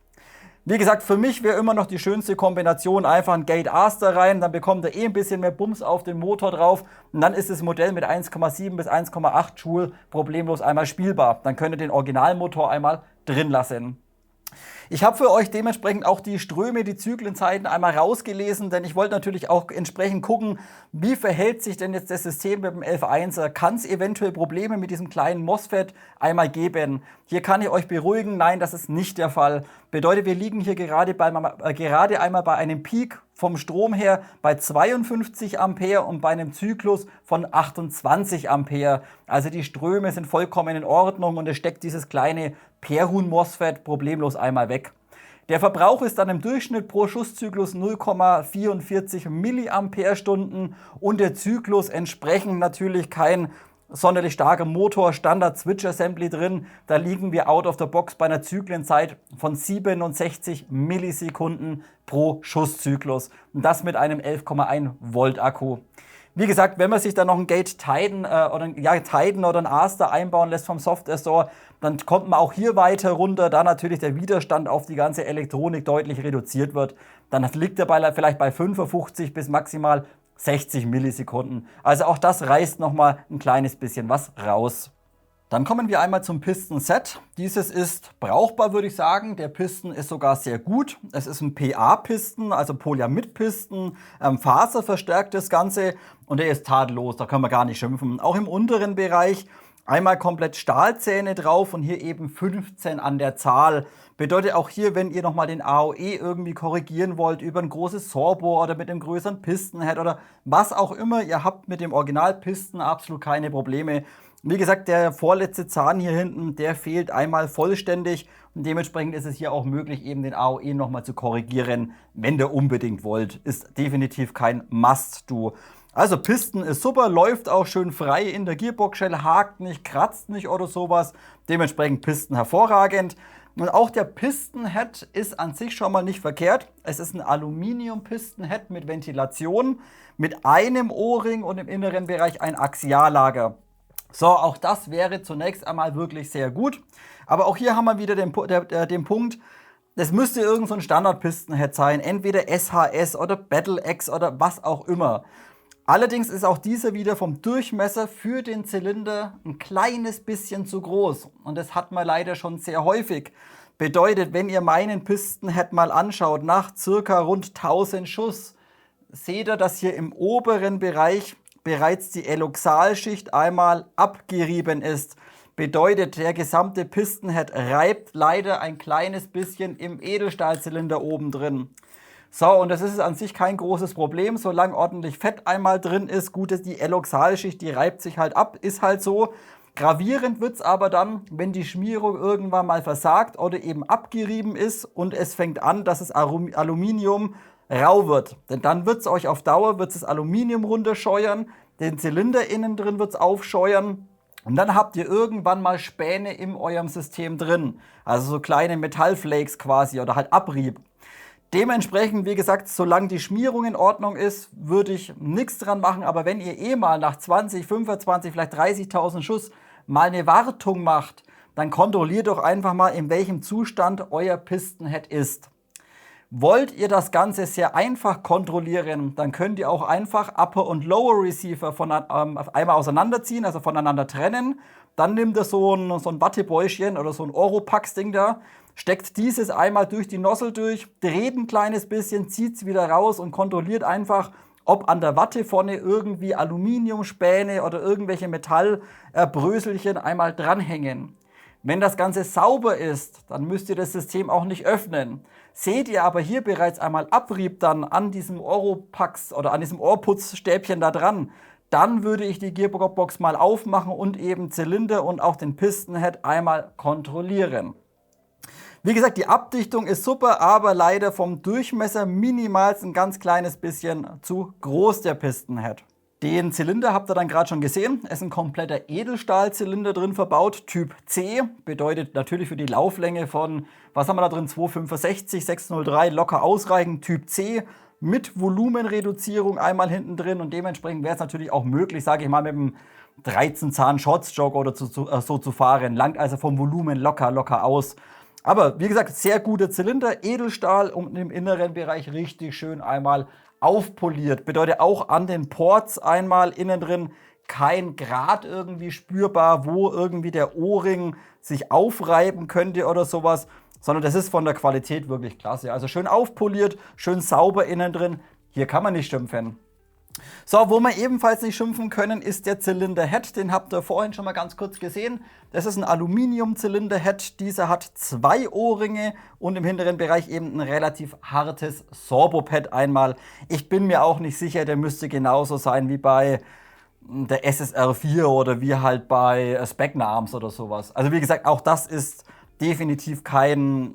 Wie gesagt, für mich wäre immer noch die schönste Kombination einfach ein Gate Aster rein, dann bekommt ihr ein bisschen mehr Bums auf den Motor drauf und dann ist das Modell mit 1,7 bis 1,8 Joule problemlos einmal spielbar. Dann könnt ihr den Originalmotor einmal drin lassen. Ich habe für euch dementsprechend auch die Ströme, die Zyklenzeiten einmal rausgelesen, denn ich wollte natürlich auch entsprechend gucken, wie verhält sich denn jetzt das System mit dem 11.1er? Kann es eventuell Probleme mit diesem kleinen MOSFET einmal geben? Hier kann ich euch beruhigen, nein, das ist nicht der Fall. Bedeutet, wir liegen hier gerade einmal bei einem Peak vom Strom her bei 52 Ampere und bei einem Zyklus von 28 Ampere. Also die Ströme sind vollkommen in Ordnung und es steckt dieses kleine Perun-MOSFET problemlos einmal weg. Der Verbrauch ist dann im Durchschnitt pro Schusszyklus 0,44 Milliampere-Stunden und der Zyklus entsprechend natürlich kein sonderlich starker Motor, Standard Switch Assembly drin. Da liegen wir out of the box bei einer Zyklenzeit von 67 Millisekunden pro Schusszyklus. Und das mit einem 11,1 Volt Akku. Wie gesagt, wenn man sich dann noch ein Gate Titan oder ein Aster einbauen lässt vom Software Store, dann kommt man auch hier weiter runter, da natürlich der Widerstand auf die ganze Elektronik deutlich reduziert wird. Dann liegt er vielleicht bei 55 bis maximal 60 Millisekunden. Also auch das reißt nochmal ein kleines bisschen was raus. Dann kommen wir einmal zum Piston-Set. Dieses ist brauchbar, würde ich sagen. Der Piston ist sogar sehr gut. Es ist ein PA-Piston, also Polyamid-Piston, faserverstärkt das Ganze und er ist tadellos, da können wir gar nicht schimpfen. Auch im unteren Bereich einmal komplett Stahlzähne drauf und hier eben 15 an der Zahl. Bedeutet auch hier, wenn ihr nochmal den AOE irgendwie korrigieren wollt über ein großes Sorbo oder mit einem größeren Pistonhead oder was auch immer, ihr habt mit dem Original-Piston absolut keine Probleme. Wie gesagt, der vorletzte Zahn hier hinten, der fehlt einmal vollständig und dementsprechend ist es hier auch möglich, eben den AOE nochmal zu korrigieren, wenn ihr unbedingt wollt. Ist definitiv kein Must-Do. Also Piston ist super, läuft auch schön frei in der Gearbox-Shell, hakt nicht, kratzt nicht oder sowas. Dementsprechend Piston hervorragend. Und auch der Piston-Head ist an sich schon mal nicht verkehrt. Es ist ein Aluminium-Piston-Head mit Ventilation, mit einem O-Ring und im inneren Bereich ein Axiallager. So, auch das wäre zunächst einmal wirklich sehr gut. Aber auch hier haben wir wieder den Punkt, es müsste irgend so ein Standard-Piston-Head sein, entweder SHS oder Battle X oder was auch immer. Allerdings ist auch dieser wieder vom Durchmesser für den Zylinder ein kleines bisschen zu groß. Und das hat man leider schon sehr häufig. Bedeutet, wenn ihr meinen Piston-Head mal anschaut, nach circa rund 1000 Schuss, seht ihr, dass hier im oberen Bereich bereits die Eloxalschicht einmal abgerieben ist. Bedeutet, der gesamte Pistonhead reibt leider ein kleines bisschen im Edelstahlzylinder oben drin. So, und das ist an sich kein großes Problem, solange ordentlich Fett einmal drin ist. Gut, die Eloxalschicht, die reibt sich halt ab, ist halt so. Gravierend wird es aber dann, wenn die Schmierung irgendwann mal versagt oder eben abgerieben ist und es fängt an, dass das Aluminium rau wird. Denn dann wird es euch auf Dauer, das Aluminium runterscheuern, den Zylinder innen drin wird es aufscheuern und dann habt ihr irgendwann mal Späne in eurem System drin. Also so kleine Metallflakes quasi oder halt Abrieb. Dementsprechend, wie gesagt, solange die Schmierung in Ordnung ist, würde ich nichts dran machen. Aber wenn ihr mal nach 20, 25, vielleicht 30.000 Schuss mal eine Wartung macht, dann kontrolliert doch einfach mal, in welchem Zustand euer Pistonhead ist. Wollt ihr das Ganze sehr einfach kontrollieren, dann könnt ihr auch einfach Upper und Lower Receiver einmal auseinanderziehen, also voneinander trennen. Dann nimmt ihr so ein Wattebäuschen oder so ein Oropax-Ding da, steckt dieses einmal durch die Nozzle durch, dreht ein kleines bisschen, zieht es wieder raus und kontrolliert einfach, ob an der Watte vorne irgendwie Aluminiumspäne oder irgendwelche Metallbröselchen einmal dranhängen. Wenn das Ganze sauber ist, dann müsst ihr das System auch nicht öffnen. Seht ihr aber hier bereits einmal Abrieb dann an diesem Oropax oder an diesem Ohrputzstäbchen da dran, dann würde ich die Gearbox mal aufmachen und eben Zylinder und auch den Pistonhead einmal kontrollieren. Wie gesagt, die Abdichtung ist super, aber leider vom Durchmesser minimals ein ganz kleines bisschen zu groß, der Pistonhead. Den Zylinder habt ihr dann gerade schon gesehen. Es ist ein kompletter Edelstahlzylinder drin verbaut, Typ C. Bedeutet natürlich für die Lauflänge von, was haben wir da drin, 265, 603 locker ausreichend. Typ C mit Volumenreduzierung einmal hinten drin. Und dementsprechend wäre es natürlich auch möglich, sage ich mal, mit einem 13-Zahn-Shorts-Jog oder so zu fahren. Langt also vom Volumen locker aus. Aber wie gesagt, sehr guter Zylinder, Edelstahl und im inneren Bereich richtig schön einmal aufpoliert. Bedeutet auch an den Ports einmal innen drin kein Grat irgendwie spürbar, wo irgendwie der O-Ring sich aufreiben könnte oder sowas. sondern das ist von der Qualität wirklich klasse. Also schön aufpoliert, schön sauber innen drin. Hier kann man nicht schimpfen. So, wo wir ebenfalls nicht schimpfen können, ist der Zylinderhead. Den habt ihr vorhin schon mal ganz kurz gesehen. Das ist ein Aluminium-Zylinderhead. Dieser hat 2 Ohrringe und im hinteren Bereich eben ein relativ hartes Sorbopad einmal. Ich bin mir auch nicht sicher, der müsste genauso sein wie bei der SSR4 oder wie halt bei Specna Arms oder sowas. Also wie gesagt, auch das ist definitiv kein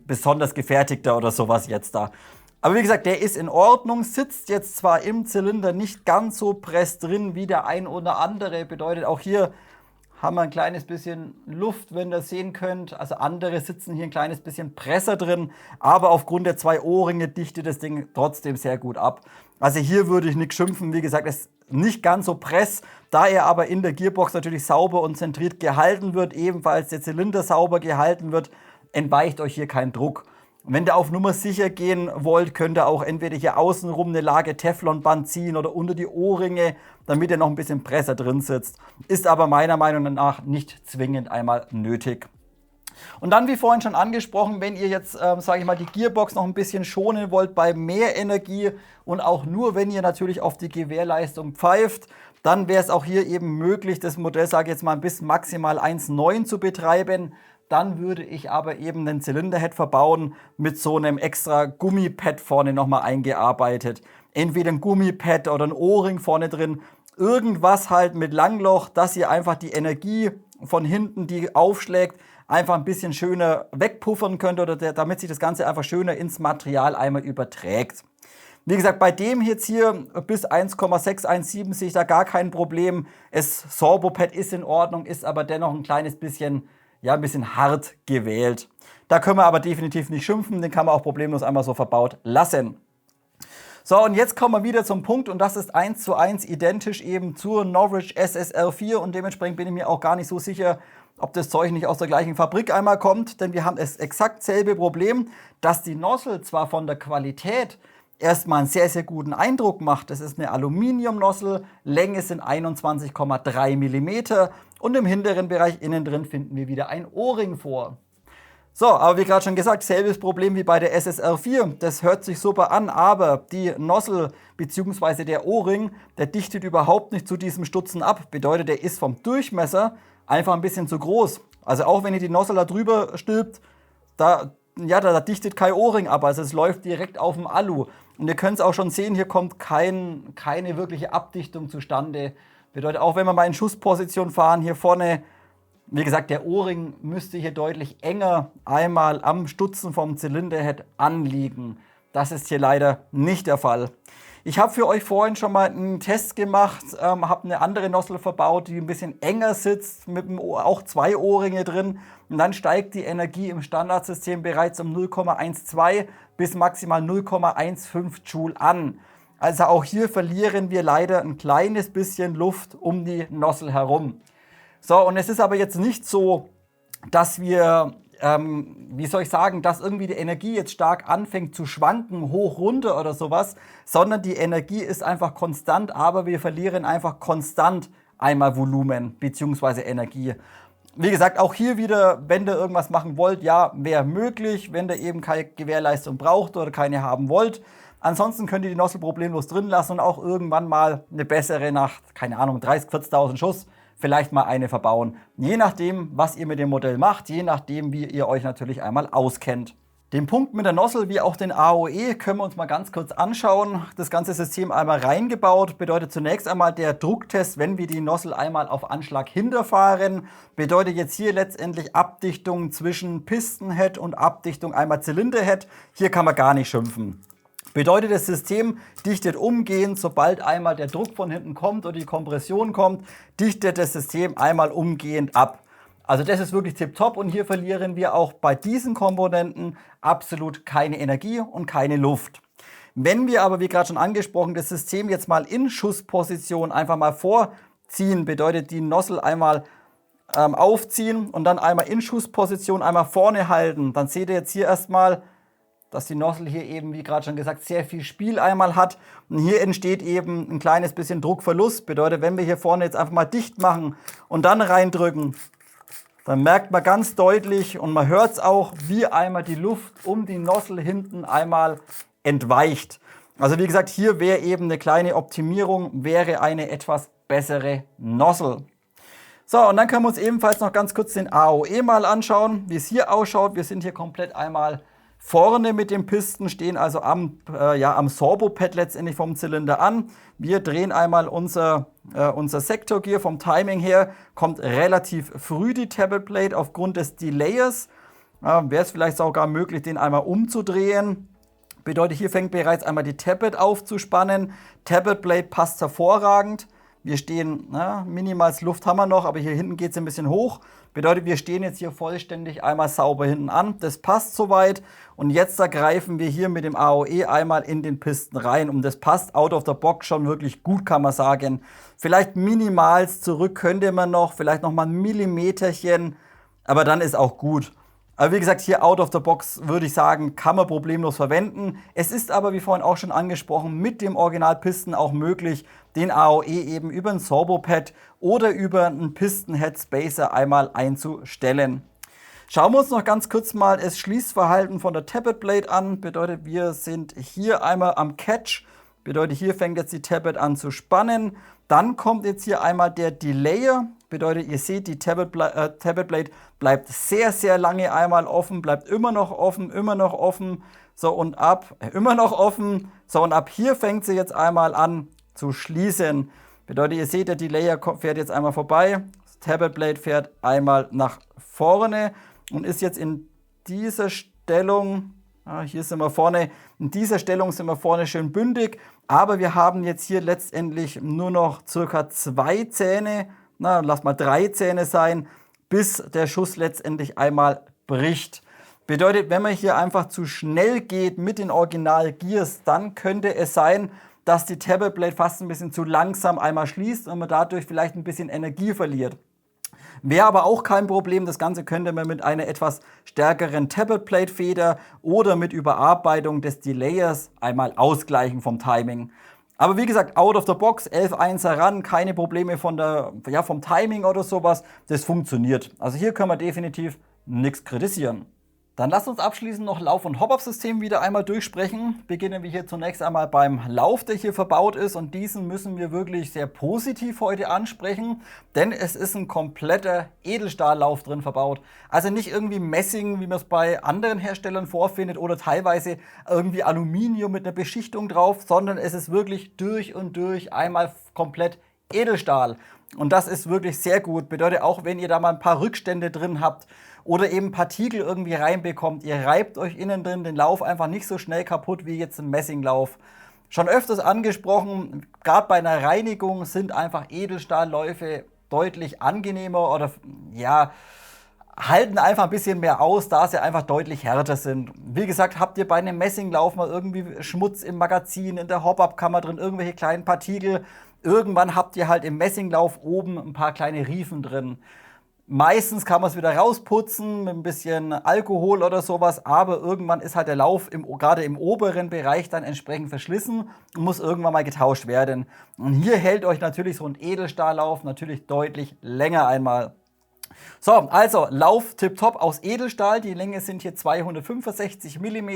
besonders gefertigter oder sowas jetzt da. Aber wie gesagt, der ist in Ordnung, sitzt jetzt zwar im Zylinder nicht ganz so press drin wie der ein oder andere. Bedeutet, auch hier haben wir ein kleines bisschen Luft, wenn ihr das sehen könnt. Also andere sitzen hier ein kleines bisschen presser drin. Aber aufgrund der 2 Ohrringe dichtet das Ding trotzdem sehr gut ab. Also hier würde ich nichts schimpfen. Wie gesagt, es ist nicht ganz so press. Da er aber in der Gearbox natürlich sauber und zentriert gehalten wird, ebenfalls der Zylinder sauber gehalten wird, entweicht euch hier kein Druck. Und wenn ihr auf Nummer sicher gehen wollt, könnt ihr auch entweder hier außenrum eine Lage Teflonband ziehen oder unter die Ohrringe, damit ihr noch ein bisschen Presser drin sitzt. Ist aber meiner Meinung nach nicht zwingend einmal nötig. Und dann, wie vorhin schon angesprochen, wenn ihr jetzt, sage ich mal, die Gearbox noch ein bisschen schonen wollt bei mehr Energie und auch nur, wenn ihr natürlich auf die Gewährleistung pfeift, dann wäre es auch hier eben möglich, das Modell, sage ich jetzt mal, bis maximal 1,9 zu betreiben. Dann würde ich aber eben einen Zylinderhead verbauen mit so einem extra Gummipad vorne nochmal eingearbeitet. Entweder ein Gummipad oder ein Ohrring vorne drin. Irgendwas halt mit Langloch, dass ihr einfach die Energie von hinten, die aufschlägt, einfach ein bisschen schöner wegpuffern könnt oder damit sich das Ganze einfach schöner ins Material einmal überträgt. Wie gesagt, bei dem jetzt hier bis 1,617 sehe ich da gar kein Problem. Das Sorbopad ist in Ordnung, ist aber dennoch ein kleines bisschen, ja, ein bisschen hart gewählt. Da können wir aber definitiv nicht schimpfen, den kann man auch problemlos einmal so verbaut lassen. So, und jetzt kommen wir wieder zum Punkt und das ist 1:1 identisch eben zur Norwich SSR4 und dementsprechend bin ich mir auch gar nicht so sicher, ob das Zeug nicht aus der gleichen Fabrik einmal kommt, denn wir haben das exakt selbe Problem, dass die Nozzle zwar von der Qualität erstmal einen sehr, sehr guten Eindruck macht. Das ist eine Aluminium-Nozzle, Länge sind 21,3 mm und im hinteren Bereich innen drin finden wir wieder ein O-Ring vor. So, aber wie gerade schon gesagt, selbes Problem wie bei der SSR4. Das hört sich super an, aber die Nozzle bzw. der O-Ring, der dichtet überhaupt nicht zu diesem Stutzen ab. Bedeutet, der ist vom Durchmesser einfach ein bisschen zu groß. Also auch wenn ihr die Nozzle da drüber stülpt, da dichtet kein O-Ring ab. Also es läuft direkt auf dem Alu. Und ihr könnt es auch schon sehen, hier kommt keine wirkliche Abdichtung zustande. Bedeutet, auch wenn wir mal in Schussposition fahren, hier vorne, wie gesagt, der O-Ring müsste hier deutlich enger einmal am Stutzen vom Zylinderhead anliegen. Das ist hier leider nicht der Fall. Ich habe für euch vorhin schon mal einen Test gemacht, habe eine andere Nozzle verbaut, die ein bisschen enger sitzt, mit auch 2 O-Ringe drin. Und dann steigt die Energie im Standardsystem bereits um 0,12 bis maximal 0,15 Joule an. Also auch hier verlieren wir leider ein kleines bisschen Luft um die Nozzle herum. So, und es ist aber jetzt nicht so, dass wir, wie soll ich sagen, dass irgendwie die Energie jetzt stark anfängt zu schwanken, hoch, runter oder sowas, sondern die Energie ist einfach konstant, aber wir verlieren einfach konstant einmal Volumen bzw. Energie. Wie gesagt, auch hier wieder, wenn ihr irgendwas machen wollt, ja, wäre möglich, wenn ihr eben keine Gewährleistung braucht oder keine haben wollt. Ansonsten könnt ihr die Nozzle problemlos drin lassen und auch irgendwann mal eine bessere nach, keine Ahnung, 30.000, 40.000 Schuss vielleicht mal eine verbauen. Je nachdem, was ihr mit dem Modell macht, je nachdem, wie ihr euch natürlich einmal auskennt. Den Punkt mit der Nozzle wie auch den AOE können wir uns mal ganz kurz anschauen. Das ganze System einmal reingebaut, bedeutet zunächst einmal der Drucktest, wenn wir die Nozzle einmal auf Anschlag hinterfahren. Bedeutet jetzt hier letztendlich Abdichtung zwischen Pistenhead und Abdichtung einmal Zylinderhead. Hier kann man gar nicht schimpfen. Bedeutet, das System dichtet umgehend, sobald einmal der Druck von hinten kommt oder die Kompression kommt, dichtet das System einmal umgehend ab. Also das ist wirklich tipptopp und hier verlieren wir auch bei diesen Komponenten absolut keine Energie und keine Luft. Wenn wir aber, wie gerade schon angesprochen, das System jetzt mal in Schussposition einfach mal vorziehen, bedeutet die Nozzle einmal aufziehen und dann einmal in Schussposition einmal vorne halten, dann seht ihr jetzt hier erstmal, dass die Nozzle hier eben, wie gerade schon gesagt, sehr viel Spiel einmal hat. Und hier entsteht eben ein kleines bisschen Druckverlust. Bedeutet, wenn wir hier vorne jetzt einfach mal dicht machen und dann reindrücken, Dann merkt man ganz deutlich und man hört es auch, wie einmal die Luft um die Nozzle hinten einmal entweicht. Also wie gesagt, hier wäre eben eine kleine Optimierung, wäre eine etwas bessere Nozzle. So, und dann können wir uns ebenfalls noch ganz kurz den AOE mal anschauen, wie es hier ausschaut. Wir sind hier komplett einmal vorne mit dem Pisten, stehen also am Sorbo-Pad letztendlich vom Zylinder an. Wir drehen einmal unser Sektorgear vom Timing her. Kommt relativ früh die Tappet Plate aufgrund des Delayers. Wäre es vielleicht sogar möglich, den einmal umzudrehen. Bedeutet, hier fängt bereits einmal die Tappet aufzuspannen. Tappet Plate passt hervorragend. Wir stehen, minimals Luft haben wir noch, aber hier hinten geht es ein bisschen hoch. Bedeutet, wir stehen jetzt hier vollständig einmal sauber hinten an. Das passt soweit. Und jetzt da greifen wir hier mit dem AOE einmal in den Pisten rein. Und das passt out of the box schon wirklich gut, kann man sagen. Vielleicht minimals zurück könnte man noch, vielleicht noch mal ein Millimeterchen. Aber dann ist auch gut. Aber wie gesagt, hier out of the box würde ich sagen, kann man problemlos verwenden. Es ist aber, wie vorhin auch schon angesprochen, mit dem Original-Pisten auch möglich, den AOE eben über ein Sorbo-Pad oder über einen Pisten-Head-Spacer einmal einzustellen. Schauen wir uns noch ganz kurz mal das Schließverhalten von der Tappet Plate an. Bedeutet, wir sind hier einmal am Catch. Bedeutet, hier fängt jetzt die Tappet an zu spannen. Dann kommt jetzt hier einmal der Delayer. Bedeutet, ihr seht, die Tappet Plate bleibt sehr, sehr lange einmal offen, bleibt immer noch offen, So und immer noch offen. So und ab hier fängt sie jetzt einmal an zu schließen. Bedeutet, ihr seht, der Delayer fährt jetzt einmal vorbei. Das Tappet Plate fährt einmal nach vorne und ist jetzt in dieser Stellung. Hier sind wir vorne. In dieser Stellung sind wir vorne schön bündig. Aber wir haben jetzt hier letztendlich nur noch circa 2 Zähne. Lass mal 3 Zähne sein, bis der Schuss letztendlich einmal bricht. Bedeutet, wenn man hier einfach zu schnell geht mit den Original Gears, dann könnte es sein, dass die Tappet Plate fast ein bisschen zu langsam einmal schließt und man dadurch vielleicht ein bisschen Energie verliert. Wäre aber auch kein Problem, das Ganze könnte man mit einer etwas stärkeren Tappet Plate Feder oder mit Überarbeitung des Delayers einmal ausgleichen vom Timing. Aber wie gesagt, out of the box, 11.1er ran, keine Probleme vom Timing oder sowas, das funktioniert. Also hier können wir definitiv nichts kritisieren. Dann lasst uns abschließend noch Lauf- und Hop-Up-System wieder einmal durchsprechen. Beginnen wir hier zunächst einmal beim Lauf, der hier verbaut ist. Und diesen müssen wir wirklich sehr positiv heute ansprechen, denn es ist ein kompletter Edelstahllauf drin verbaut. Also nicht irgendwie Messing, wie man es bei anderen Herstellern vorfindet, oder teilweise irgendwie Aluminium mit einer Beschichtung drauf, sondern es ist wirklich durch und durch einmal komplett Edelstahl. Und das ist wirklich sehr gut. Bedeutet auch, wenn ihr da mal ein paar Rückstände drin habt oder eben Partikel irgendwie reinbekommt, ihr reibt euch innen drin den Lauf einfach nicht so schnell kaputt wie jetzt ein Messinglauf. Schon öfters angesprochen, gerade bei einer Reinigung sind einfach Edelstahlläufe deutlich angenehmer oder halten einfach ein bisschen mehr aus, da sie einfach deutlich härter sind. Wie gesagt, habt ihr bei einem Messinglauf mal irgendwie Schmutz im Magazin, in der Hop-Up-Kammer drin, irgendwelche kleinen Partikel. Irgendwann habt ihr halt im Messinglauf oben ein paar kleine Riefen drin. Meistens kann man es wieder rausputzen mit ein bisschen Alkohol oder sowas, aber irgendwann ist halt der Lauf gerade im oberen Bereich dann entsprechend verschlissen und muss irgendwann mal getauscht werden. Und hier hält euch natürlich so ein Edelstahllauf natürlich deutlich länger einmal. So, also Lauf tipptopp aus Edelstahl. Die Länge sind hier 265 mm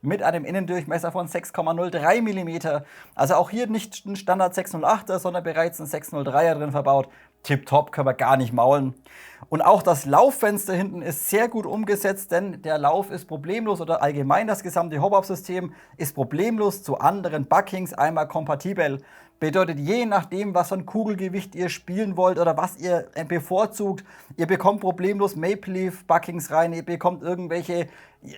mit einem Innendurchmesser von 6,03 mm. Also auch hier nicht ein Standard 608er, sondern bereits ein 603er drin verbaut. Tipptopp, können wir gar nicht maulen. Und auch das Lauffenster hinten ist sehr gut umgesetzt, denn der Lauf ist problemlos oder allgemein das gesamte Hop-Up-System ist problemlos zu anderen Buckings einmal kompatibel. Bedeutet, je nachdem, was für ein Kugelgewicht ihr spielen wollt oder was ihr bevorzugt, ihr bekommt problemlos Maple Leaf Buckings rein, ihr bekommt irgendwelche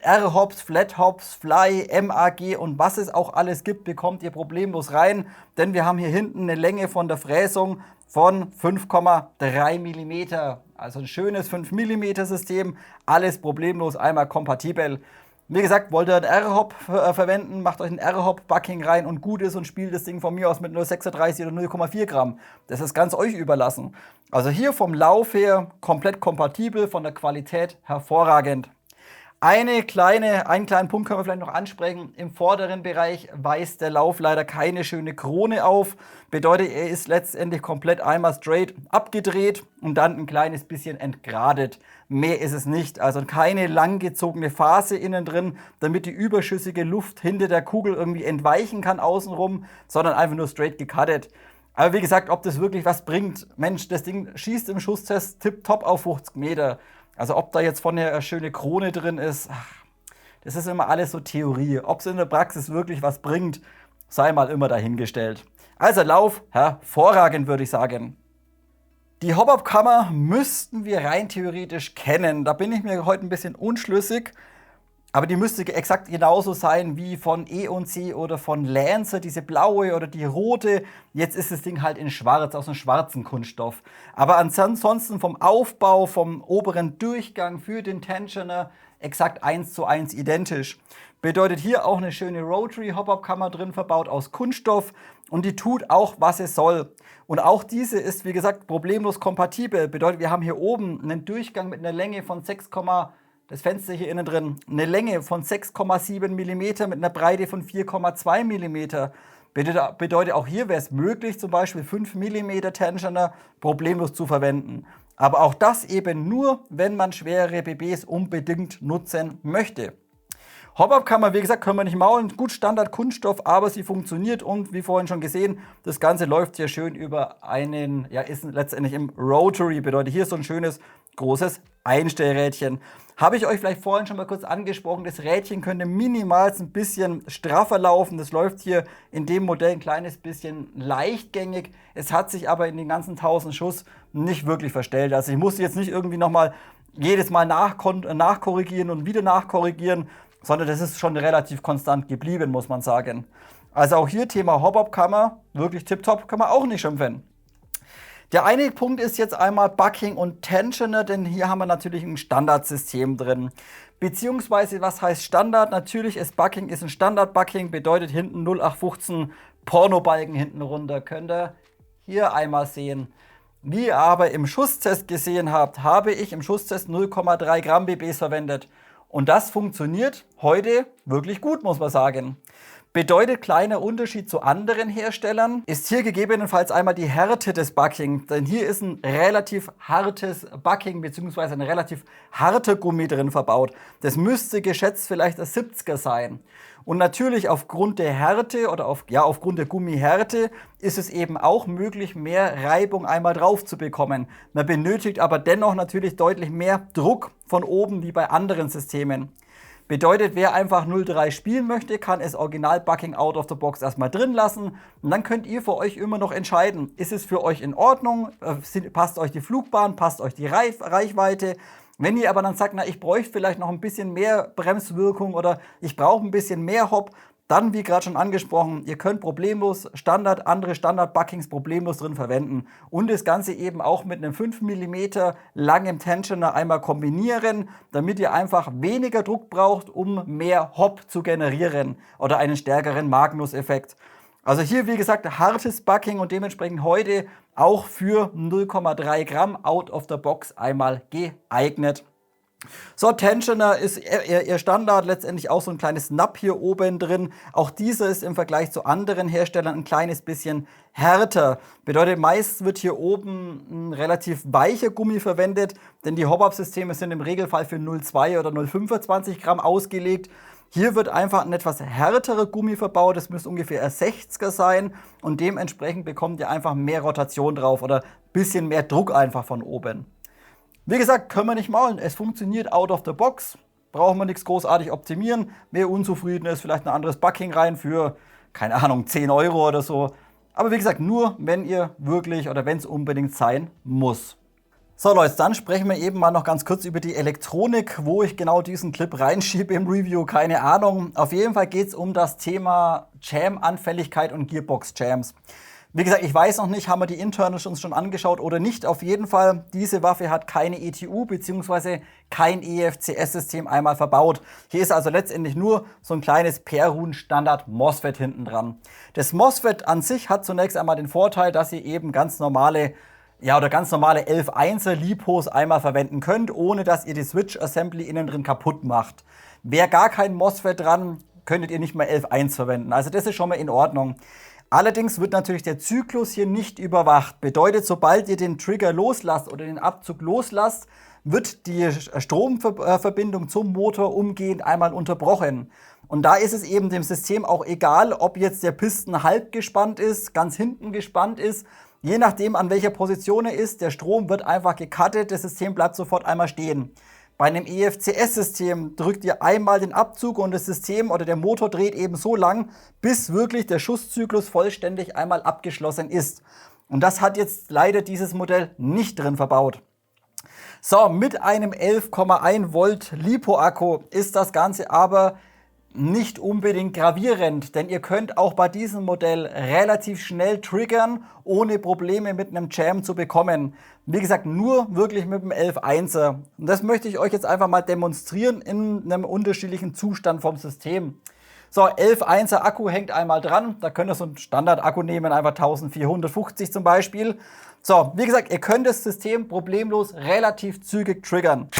R-Hops, Flat-Hops, Fly, MAG und was es auch alles gibt, bekommt ihr problemlos rein, denn wir haben hier hinten eine Länge von der Fräsung von 5,3 mm. Also ein schönes 5 mm System, alles problemlos einmal kompatibel. Wie gesagt, wollt ihr einen R-Hop verwenden, macht euch ein R-Hop-Bucking rein und gut ist und spielt das Ding von mir aus mit 0,36 oder 0,4 Gramm. Das ist ganz euch überlassen. Also hier vom Lauf her komplett kompatibel, von der Qualität hervorragend. Einen kleinen Punkt können wir vielleicht noch ansprechen. Im vorderen Bereich weist der Lauf leider keine schöne Krone auf. Bedeutet, er ist letztendlich komplett einmal straight abgedreht und dann ein kleines bisschen entgradet. Mehr ist es nicht. Also keine langgezogene Phase innen drin, damit die überschüssige Luft hinter der Kugel irgendwie entweichen kann außenrum, sondern einfach nur straight gecuttet. Aber wie gesagt, ob das wirklich was bringt, Mensch, das Ding schießt im Schusstest tipptopp auf 50 Meter. Also ob da jetzt von der eine schöne Krone drin ist, das ist immer alles so Theorie. Ob es in der Praxis wirklich was bringt, sei mal immer dahingestellt. Also Lauf, hervorragend würde ich sagen. Die Hop-Up-Kammer müssten wir rein theoretisch kennen. Da bin ich mir heute ein bisschen unschlüssig. Aber die müsste exakt genauso sein wie von E&C oder von Lancer, diese blaue oder die rote. Jetzt ist das Ding halt in schwarz, aus einem schwarzen Kunststoff. Aber ansonsten vom Aufbau, vom oberen Durchgang für den Tensioner exakt 1:1 identisch. Bedeutet hier auch eine schöne Rotary Hop-Up-Kammer drin, verbaut aus Kunststoff. Und die tut auch, was es soll. Und auch diese ist, wie gesagt, problemlos kompatibel. Bedeutet, wir haben hier oben einen Durchgang mit einer Länge von 6, das Fenster hier innen drin, eine Länge von 6,7 mm mit einer Breite von 4,2 mm. Bedeutet auch hier wäre es möglich, zum Beispiel 5 mm Tensioner problemlos zu verwenden. Aber auch das eben nur, wenn man schwere BBs unbedingt nutzen möchte. Hop-Up-Kammer, wie gesagt, können wir nicht maulen. Gut, Standard Kunststoff, aber sie funktioniert und wie vorhin schon gesehen, das Ganze läuft hier schön über einen, ist letztendlich im Rotary, bedeutet hier so ein schönes, großes Einstellrädchen. Habe ich euch vielleicht vorhin schon mal kurz angesprochen, das Rädchen könnte minimal ein bisschen straffer laufen. Das läuft hier in dem Modell ein kleines bisschen leichtgängig. Es hat sich aber in den ganzen 1000 Schuss nicht wirklich verstellt. Also ich musste jetzt nicht irgendwie nochmal jedes Mal nachkorrigieren und wieder nachkorrigieren, sondern das ist schon relativ konstant geblieben, muss man sagen. Also auch hier Thema Hop-Up-Kammer, wirklich tipptopp, kann man auch nicht schimpfen. Der eine Punkt ist jetzt einmal Bucking und Tensioner, denn hier haben wir natürlich ein Standardsystem drin. Beziehungsweise, was heißt Standard? Natürlich ist Bucking ein Standard-Bucking, bedeutet hinten 0815 Pornobalken hinten runter. Könnt ihr hier einmal sehen. Wie ihr aber im Schusstest gesehen habt, habe ich im Schusstest 0,3 Gramm BBs verwendet. Und das funktioniert heute wirklich gut, muss man sagen. Bedeutet kleiner Unterschied zu anderen Herstellern, ist hier gegebenenfalls einmal die Härte des Bucking. Denn hier ist ein relativ hartes Bucking bzw. ein relativ harter Gummi drin verbaut. Das müsste geschätzt vielleicht ein 70er sein. Und natürlich aufgrund der Härte oder aufgrund der Gummihärte ist es eben auch möglich, mehr Reibung einmal drauf zu bekommen. Man benötigt aber dennoch natürlich deutlich mehr Druck von oben wie bei anderen Systemen. Bedeutet, wer einfach 0,3 spielen möchte, kann es Original Bucking out of the box erstmal drin lassen. Und dann könnt ihr für euch immer noch entscheiden, ist es für euch in Ordnung, passt euch die Flugbahn, passt euch die Reichweite. Wenn ihr aber dann sagt, na, ich bräuchte vielleicht noch ein bisschen mehr Bremswirkung oder ich brauche ein bisschen mehr Hop, dann, wie gerade schon angesprochen, ihr könnt problemlos andere Standard-Buckings problemlos drin verwenden. Und das Ganze eben auch mit einem 5 mm langem Tensioner einmal kombinieren, damit ihr einfach weniger Druck braucht, um mehr Hop zu generieren oder einen stärkeren Magnus-Effekt. Also hier, wie gesagt, hartes Bucking und dementsprechend heute auch für 0,3 Gramm out of the box einmal geeignet. So, Tensioner ist ihr Standard, letztendlich auch so ein kleines Nub hier oben drin. Auch dieser ist im Vergleich zu anderen Herstellern ein kleines bisschen härter. Bedeutet, meist wird hier oben ein relativ weicher Gummi verwendet, denn die Hop-Up-Systeme sind im Regelfall für 0,2 oder 0,25 Gramm ausgelegt. Hier wird einfach ein etwas härterer Gummi verbaut, das müsste ungefähr ein 60er sein und dementsprechend bekommt ihr einfach mehr Rotation drauf oder ein bisschen mehr Druck einfach von oben. Wie gesagt, können wir nicht maulen. Es funktioniert out of the box. Brauchen wir nichts großartig optimieren. Wer unzufrieden ist, vielleicht ein anderes Bucking rein für, keine Ahnung, 10 Euro oder so. Aber wie gesagt, nur wenn ihr wirklich oder wenn es unbedingt sein muss. So Leute, dann sprechen wir eben mal noch ganz kurz über die Elektronik, wo ich genau diesen Clip reinschiebe im Review, keine Ahnung. Auf jeden Fall geht es um das Thema Jam-Anfälligkeit und Gearbox-Jams. Wie gesagt, ich weiß noch nicht, haben wir die Internals uns schon angeschaut oder nicht. Auf jeden Fall, diese Waffe hat keine ETU bzw. kein EFCS-System einmal verbaut. Hier ist also letztendlich nur so ein kleines Perun-Standard MOSFET hinten dran. Das MOSFET an sich hat zunächst einmal den Vorteil, dass ihr eben ganz normale ja, oder ganz normale 11.1er LiPos einmal verwenden könnt, ohne dass ihr die Switch Assembly innen drin kaputt macht. Wäre gar kein MOSFET dran, könntet ihr nicht mehr 11.1 verwenden. Also das ist schon mal in Ordnung. Allerdings wird natürlich der Zyklus hier nicht überwacht. Bedeutet, sobald ihr den Trigger loslasst oder den Abzug loslasst, wird die Stromverbindung zum Motor umgehend einmal unterbrochen. Und da ist es eben dem System auch egal, ob jetzt der Piston halb gespannt ist, ganz hinten gespannt ist. Je nachdem, an welcher Position er ist, der Strom wird einfach gecuttet, das System bleibt sofort einmal stehen. Bei einem EFCS-System drückt ihr einmal den Abzug und das System oder der Motor dreht eben so lang, bis wirklich der Schusszyklus vollständig einmal abgeschlossen ist. Und das hat jetzt leider dieses Modell nicht drin verbaut. So, mit einem 11,1 Volt LiPo-Akku ist das Ganze aber nicht unbedingt gravierend, denn ihr könnt auch bei diesem Modell relativ schnell triggern, ohne Probleme mit einem Jam zu bekommen. Wie gesagt, nur wirklich mit dem 11.1er. Und das möchte ich euch jetzt einfach mal demonstrieren in einem unterschiedlichen Zustand vom System. So, 11.1er Akku hängt einmal dran. Da könnt ihr so einen Standard-Akku nehmen, einfach 1450 zum Beispiel. So, wie gesagt, ihr könnt das System problemlos relativ zügig triggern.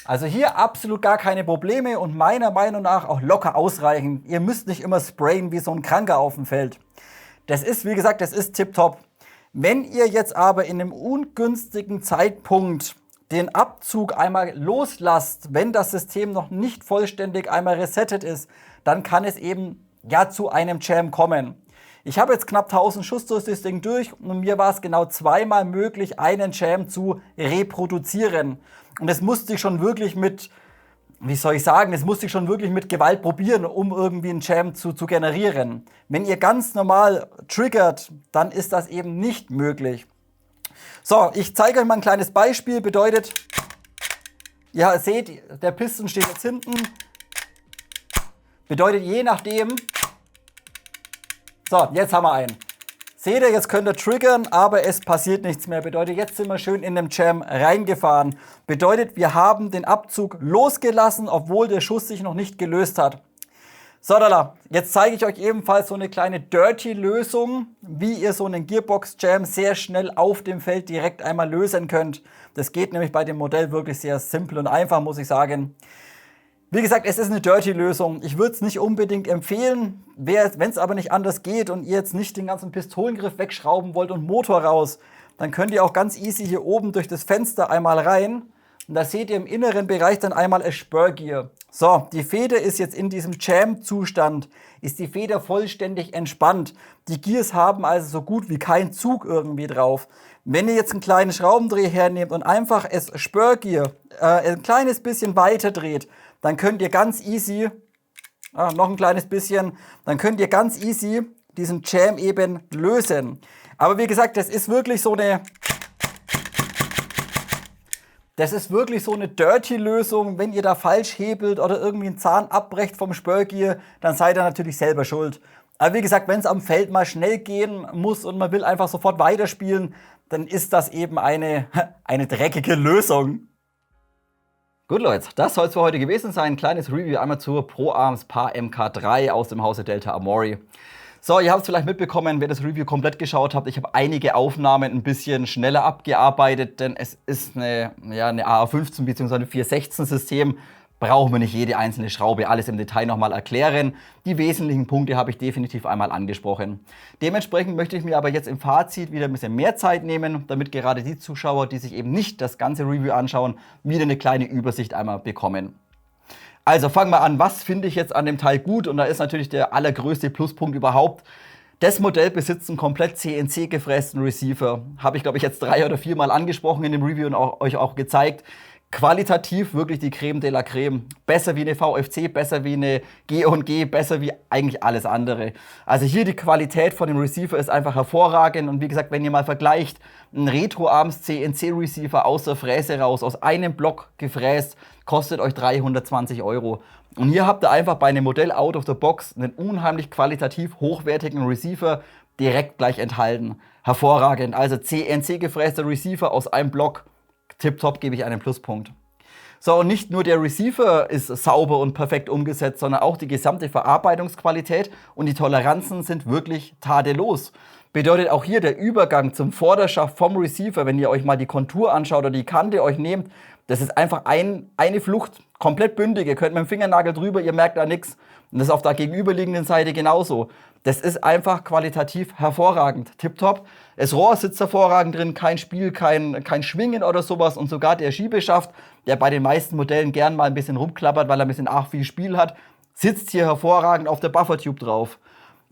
Also hier absolut gar keine Probleme und meiner Meinung nach auch locker ausreichend. Ihr müsst nicht immer sprayen wie so ein Kranker auf dem Feld. Das ist, wie gesagt, das ist tipptopp. Wenn ihr jetzt aber in einem ungünstigen Zeitpunkt den Abzug einmal loslasst, wenn das System noch nicht vollständig einmal resettet ist, dann kann es eben ja zu einem Jam kommen. Ich habe jetzt knapp 1000 Schuss durch das Ding durch und mir war es genau zweimal möglich, einen Jam zu reproduzieren. Und das musste ich schon wirklich mit, wie soll ich sagen, das musste ich schon wirklich mit Gewalt probieren, um irgendwie einen Jam zu generieren. Wenn ihr ganz normal triggert, dann ist das eben nicht möglich. So, ich zeige euch mal ein kleines Beispiel. Bedeutet, ihr seht, der Piston steht jetzt hinten. Bedeutet, je nachdem... So, jetzt haben wir einen. Seht ihr, jetzt könnt ihr triggern, aber es passiert nichts mehr. Bedeutet, jetzt sind wir schön in den Jam reingefahren. Bedeutet, wir haben den Abzug losgelassen, obwohl der Schuss sich noch nicht gelöst hat. So, jetzt zeige ich euch ebenfalls so eine kleine Dirty-Lösung, wie ihr so einen Gearbox-Jam sehr schnell auf dem Feld direkt einmal lösen könnt. Das geht nämlich bei dem Modell wirklich sehr simpel und einfach, muss ich sagen. Wie gesagt, es ist eine Dirty-Lösung. Ich würde es nicht unbedingt empfehlen. Wenn es aber nicht anders geht und ihr jetzt nicht den ganzen Pistolengriff wegschrauben wollt und Motor raus, dann könnt ihr auch ganz easy hier oben durch das Fenster einmal rein. Und da seht ihr im inneren Bereich dann einmal ein Spurgear. So, die Feder ist jetzt in diesem Jam-Zustand, ist die Feder vollständig entspannt. Die Gears haben also so gut wie keinen Zug irgendwie drauf. Wenn ihr jetzt einen kleinen Schraubendreher hernehmt und einfach das Spurgear ein kleines bisschen weiter dreht, dann könnt ihr ganz easy, noch ein kleines bisschen, dann könnt ihr ganz easy diesen Jam eben lösen. Aber wie gesagt, das ist wirklich so eine Dirty-Lösung. Wenn ihr da falsch hebelt oder irgendwie einen Zahn abbrecht vom Spurgear, dann seid ihr natürlich selber schuld. Aber wie gesagt, wenn es am Feld mal schnell gehen muss und man will einfach sofort weiterspielen, dann ist das eben eine dreckige Lösung. Gut Leute, das soll es für heute gewesen sein. Ein kleines Review einmal zur ProArms PAR MK3 aus dem Hause Delta Amori. So, ihr habt es vielleicht mitbekommen, wer das Review komplett geschaut habt. Ich habe einige Aufnahmen ein bisschen schneller abgearbeitet, denn es ist eine AA15 bzw. 416 System. Brauchen wir nicht jede einzelne Schraube alles im Detail nochmal erklären. Die wesentlichen Punkte habe ich definitiv einmal angesprochen. Dementsprechend möchte ich mir aber jetzt im Fazit wieder ein bisschen mehr Zeit nehmen, damit gerade die Zuschauer, die sich eben nicht das ganze Review anschauen, wieder eine kleine Übersicht einmal bekommen. Also fangen wir an, was finde ich jetzt an dem Teil gut? Und da ist natürlich der allergrößte Pluspunkt überhaupt. Das Modell besitzt einen komplett CNC gefrästen Receiver. Habe ich, glaube ich, jetzt 3 oder 4 Mal angesprochen in dem Review und euch auch gezeigt. Qualitativ wirklich die Creme de la Creme. Besser wie eine VFC, besser wie eine G&G, besser wie eigentlich alles andere. Also hier die Qualität von dem Receiver ist einfach hervorragend. Und wie gesagt, wenn ihr mal vergleicht, ein RetroArms CNC Receiver aus der Fräse raus, aus einem Block gefräst, kostet euch 320 €. Und hier habt ihr einfach bei einem Modell out of the box einen unheimlich qualitativ hochwertigen Receiver direkt gleich enthalten. Hervorragend. Also CNC gefräster Receiver aus einem Block. Tipptopp, gebe ich einen Pluspunkt. So, und nicht nur der Receiver ist sauber und perfekt umgesetzt, sondern auch die gesamte Verarbeitungsqualität und die Toleranzen sind wirklich tadellos. Bedeutet auch hier der Übergang zum Vorderschaft vom Receiver, wenn ihr euch mal die Kontur anschaut oder die Kante euch nehmt, das ist einfach eine Flucht, komplett bündig. Ihr könnt mit dem Fingernagel drüber, ihr merkt da nichts. Und das ist auf der gegenüberliegenden Seite genauso. Das ist einfach qualitativ hervorragend, tipptopp. Das Rohr sitzt hervorragend drin, kein Spiel, kein Schwingen oder sowas. Und sogar der Schiebeschaft, der bei den meisten Modellen gern mal ein bisschen rumklappert, weil er ein bisschen arg viel Spiel hat, sitzt hier hervorragend auf der Buffertube drauf.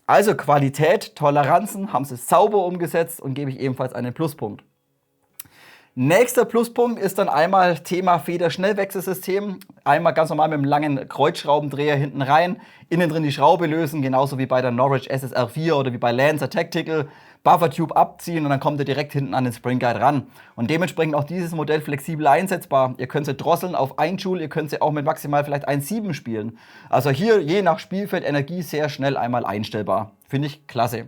Also Qualität, Toleranzen haben sie sauber umgesetzt und gebe ich ebenfalls einen Pluspunkt. Nächster Pluspunkt ist dann einmal Thema Feder-Schnellwechselsystem. Einmal ganz normal mit einem langen Kreuzschraubendreher hinten rein, innen drin die Schraube lösen, genauso wie bei der Norwich SSR4 oder wie bei Lancer Tactical. Buffertube abziehen und dann kommt ihr direkt hinten an den Spring Guide ran. Und dementsprechend auch dieses Modell flexibel einsetzbar. Ihr könnt sie drosseln auf 1 Joule, ihr könnt sie auch mit maximal vielleicht 1,7 spielen. Also hier je nach Spielfeld Energie sehr schnell einmal einstellbar. Finde ich klasse.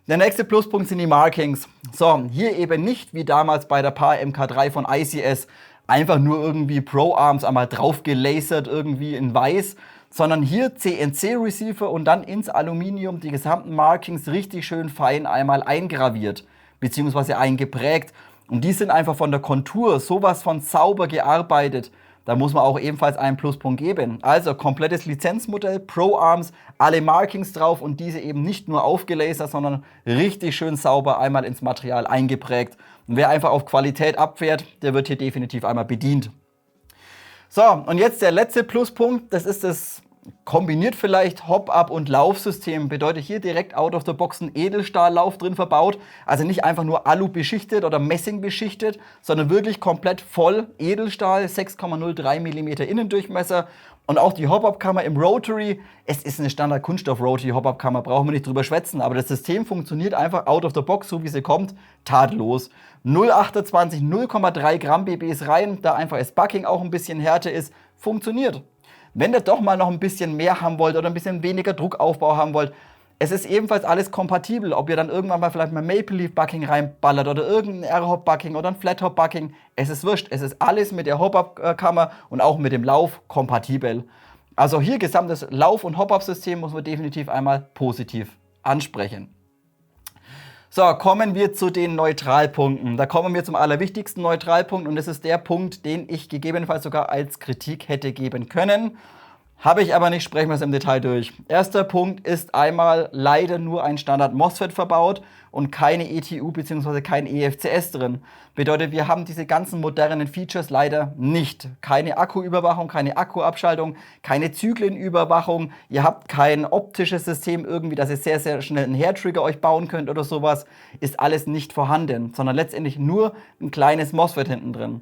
Der nächste Pluspunkt sind die Markings. So, hier eben nicht wie damals bei der PAR MK3 von ICS einfach nur irgendwie Pro-Arms einmal drauf gelasert irgendwie in weiß, sondern hier CNC-Receiver und dann ins Aluminium die gesamten Markings richtig schön fein einmal eingraviert bzw. eingeprägt. Und die sind einfach von der Kontur sowas von sauber gearbeitet. Da muss man auch ebenfalls einen Pluspunkt geben. Also komplettes Lizenzmodell, Pro-Arms, alle Markings drauf und diese eben nicht nur aufgelasert, sondern richtig schön sauber einmal ins Material eingeprägt. Und wer einfach auf Qualität abfährt, der wird hier definitiv einmal bedient. So, und jetzt der letzte Pluspunkt, das ist das kombiniert vielleicht Hop-Up und Laufsystem. Bedeutet hier direkt out of the box ein Edelstahllauf drin verbaut. Also nicht einfach nur Alu beschichtet oder Messing beschichtet, sondern wirklich komplett voll Edelstahl, 6,03 mm Innendurchmesser. Und auch die Hop-Up-Kammer im Rotary. Es ist eine Standard-Kunststoff-Rotary Hop-Up-Kammer, brauchen wir nicht drüber schwätzen. Aber das System funktioniert einfach out of the box, so wie sie kommt, tadellos. 0,28, 0,3 Gramm BBs rein, da einfach das Bucking auch ein bisschen härter ist, funktioniert. Wenn ihr doch mal noch ein bisschen mehr haben wollt oder ein bisschen weniger Druckaufbau haben wollt, es ist ebenfalls alles kompatibel. Ob ihr dann irgendwann mal vielleicht mal Maple Leaf Bucking reinballert oder irgendein R-Hop Bucking oder ein Flat Hop Bucking, es ist wurscht. Es ist alles mit der Hop-Up-Kammer und auch mit dem Lauf kompatibel. Also hier gesamtes Lauf- und Hop-Up-System muss man definitiv einmal positiv ansprechen. So, kommen wir zu den Neutralpunkten. Da kommen wir zum allerwichtigsten Neutralpunkt und das ist der Punkt, den ich gegebenenfalls sogar als Kritik hätte geben können. Habe ich aber nicht, sprechen wir es im Detail durch. Erster Punkt ist einmal leider nur ein Standard-MOSFET verbaut und keine ETU bzw. kein EFCS drin. Bedeutet, wir haben diese ganzen modernen Features leider nicht. Keine Akkuüberwachung, keine Akkuabschaltung, keine Zyklenüberwachung. Ihr habt kein optisches System irgendwie, dass ihr sehr, sehr schnell einen Hair-Trigger euch bauen könnt oder sowas. Ist alles nicht vorhanden, sondern letztendlich nur ein kleines MOSFET hinten drin.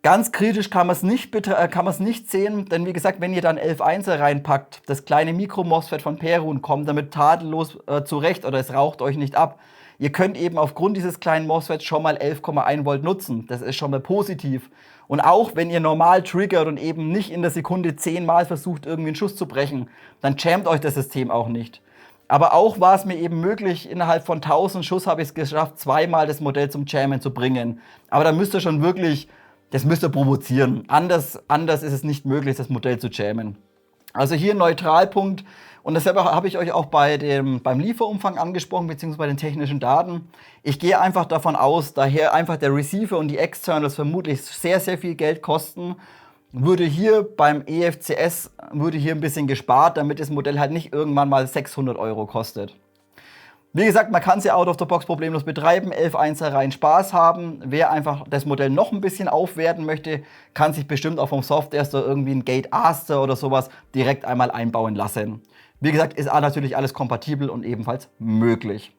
Ganz kritisch kann man es nicht sehen, denn wie gesagt, wenn ihr dann 11.1er reinpackt, das kleine Mikro-MOSFET von Perun kommt damit tadellos zurecht oder es raucht euch nicht ab. Ihr könnt eben aufgrund dieses kleinen MOSFETs schon mal 11,1 Volt nutzen. Das ist schon mal positiv. Und auch wenn ihr normal triggert und eben nicht in der Sekunde 10 Mal versucht, irgendwie einen Schuss zu brechen, dann jammt euch das System auch nicht. Aber auch war es mir eben möglich, innerhalb von 1000 Schuss habe ich es geschafft, zweimal das Modell zum Jammen zu bringen. Aber da müsst ihr schon wirklich... Das müsst ihr provozieren. Anders ist es nicht möglich, das Modell zu jammen. Also hier ein Neutralpunkt. Und dasselbe habe ich euch auch beim Lieferumfang angesprochen, beziehungsweise bei den technischen Daten. Ich gehe einfach davon aus, daher einfach der Receiver und die Externals vermutlich sehr, sehr viel Geld kosten, würde hier beim EFCS ein bisschen gespart, damit das Modell halt nicht irgendwann mal 600 € kostet. Wie gesagt, man kann es ja out of the box problemlos betreiben, 11.1er rein Spaß haben. Wer einfach das Modell noch ein bisschen aufwerten möchte, kann sich bestimmt auch vom Software Store irgendwie ein Gate Aster oder sowas direkt einmal einbauen lassen. Wie gesagt, ist natürlich alles kompatibel und ebenfalls möglich.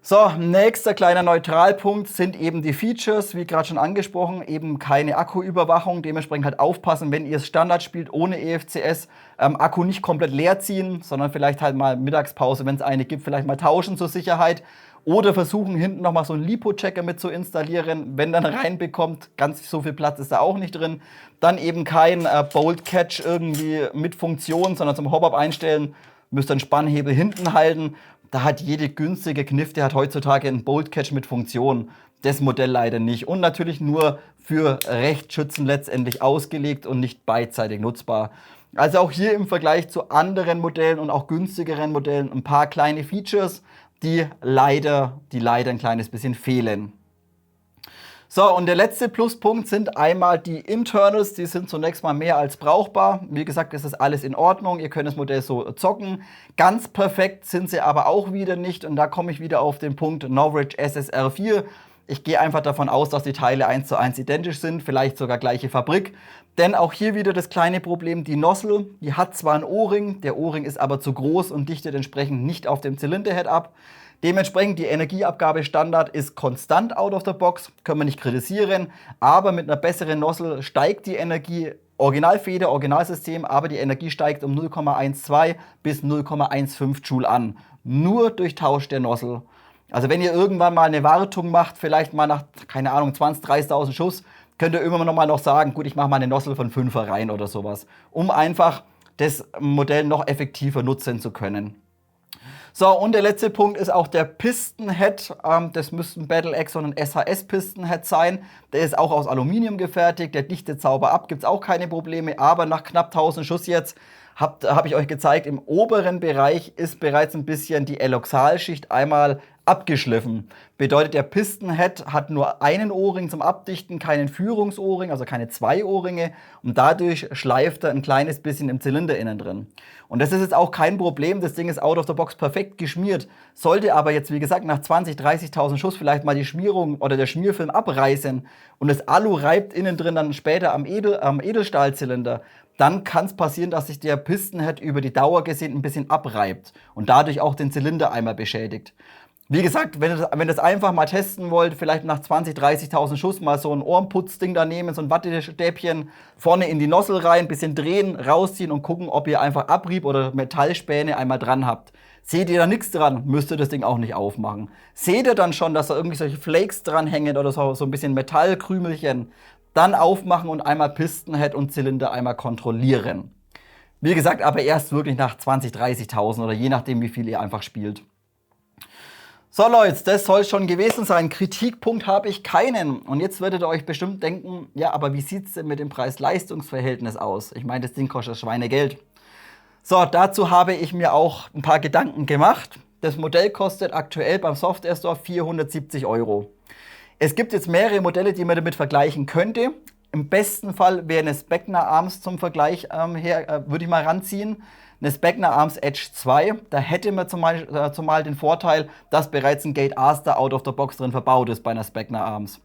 So, nächster kleiner Neutralpunkt sind eben die Features, wie gerade schon angesprochen, eben keine Akkuüberwachung, dementsprechend halt aufpassen, wenn ihr es Standard spielt ohne EFCS, Akku nicht komplett leer ziehen, sondern vielleicht halt mal Mittagspause, wenn es eine gibt, vielleicht mal tauschen zur Sicherheit oder versuchen hinten nochmal so einen Lipo-Checker mit zu installieren, wenn dann reinbekommt, ganz so viel Platz ist da auch nicht drin, dann eben kein Bolt Catch irgendwie mit Funktion, sondern zum Hop-Up einstellen, müsst ihr einen Spannhebel hinten halten. Da hat jede günstige Kniff, der hat heutzutage einen Bolt Catch mit Funktion. das Modell leider nicht. Und natürlich nur für Rechtsschützen letztendlich ausgelegt und nicht beidseitig nutzbar. Also auch hier im Vergleich zu anderen Modellen und auch günstigeren Modellen ein paar kleine Features, die leider ein kleines bisschen fehlen. So, und der letzte Pluspunkt sind einmal die Internals, die sind zunächst mal mehr als brauchbar. Wie gesagt, es ist alles in Ordnung, ihr könnt das Modell so zocken. Ganz perfekt sind sie aber auch wieder nicht und da komme ich wieder auf den Punkt Norwich SSR 4. Ich gehe einfach davon aus, dass die Teile 1:1 identisch sind, vielleicht sogar gleiche Fabrik. Denn auch hier wieder das kleine Problem, die Nozzle, die hat zwar einen O-Ring, der O-Ring ist aber zu groß und dichtet entsprechend nicht auf dem Zylinderhead ab. Dementsprechend die Energieabgabe Standard ist konstant out of the box, können wir nicht kritisieren, aber mit einer besseren Nozzle steigt die Energie, Originalfeder, Originalsystem, aber die Energie steigt um 0,12 bis 0,15 Joule an, nur durch Tausch der Nozzle. Also wenn ihr irgendwann mal eine Wartung macht, vielleicht mal nach, keine Ahnung, 20.000, 30.000 Schuss, könnt ihr immer noch sagen, gut, ich mache mal eine Nozzle von 5er rein oder sowas, um einfach das Modell noch effektiver nutzen zu können. So, und der letzte Punkt ist auch der Pistonhead. Das müsste ein Battle Axe und ein SHS Pistonhead sein. Der ist auch aus Aluminium gefertigt, der dichtet sauber ab, gibt es auch keine Probleme. Aber nach knapp 1000 Schuss jetzt habe ich euch gezeigt, im oberen Bereich ist bereits ein bisschen die Eloxalschicht einmal abgeschliffen. Bedeutet, der Pistonhead hat nur einen O-Ring zum Abdichten, keinen Führungs-O-Ring, also keine 2 O-Ringe. Und dadurch schleift er ein kleines bisschen im Zylinder innen drin. Und das ist jetzt auch kein Problem, das Ding ist out of the box perfekt geschmiert. Sollte aber jetzt, wie gesagt, nach 20.000, 30.000 Schuss vielleicht mal die Schmierung oder der Schmierfilm abreißen und das Alu reibt innen drin dann später am Edelstahlzylinder, dann kann es passieren, dass sich der Pistonhead über die Dauer gesehen ein bisschen abreibt und dadurch auch den Zylinder einmal beschädigt. Wie gesagt, wenn ihr das einfach mal testen wollt, vielleicht nach 20.000, 30.000 Schuss mal so ein Ohrenputzding da nehmen, so ein Wattestäbchen vorne in die Nozzle rein, bisschen drehen, rausziehen und gucken, ob ihr einfach Abrieb oder Metallspäne einmal dran habt. Seht ihr da nichts dran, müsst ihr das Ding auch nicht aufmachen. Seht ihr dann schon, dass da irgendwie solche Flakes dran hängen oder so ein bisschen Metallkrümelchen, dann aufmachen und einmal Pistonhead und Zylinder einmal kontrollieren. Wie gesagt, aber erst wirklich nach 20.000, 30.000 oder je nachdem, wie viel ihr einfach spielt. So Leute, das soll schon gewesen sein. Kritikpunkt habe ich keinen. Und jetzt werdet ihr euch bestimmt denken, ja, aber wie sieht es denn mit dem Preis-Leistungs-Verhältnis aus? Ich meine, das Ding kostet Schweinegeld. So, dazu habe ich mir auch ein paar Gedanken gemacht. Das Modell kostet aktuell beim Software Store 470 €. Es gibt jetzt mehrere Modelle, die man damit vergleichen könnte. Im besten Fall wäre eine Specna Arms zum Vergleich würde ich mal ranziehen. Eine Specna Arms Edge 2, da hätte man zumal den Vorteil, dass bereits ein Gate Aster out of the box drin verbaut ist bei einer Specna Arms.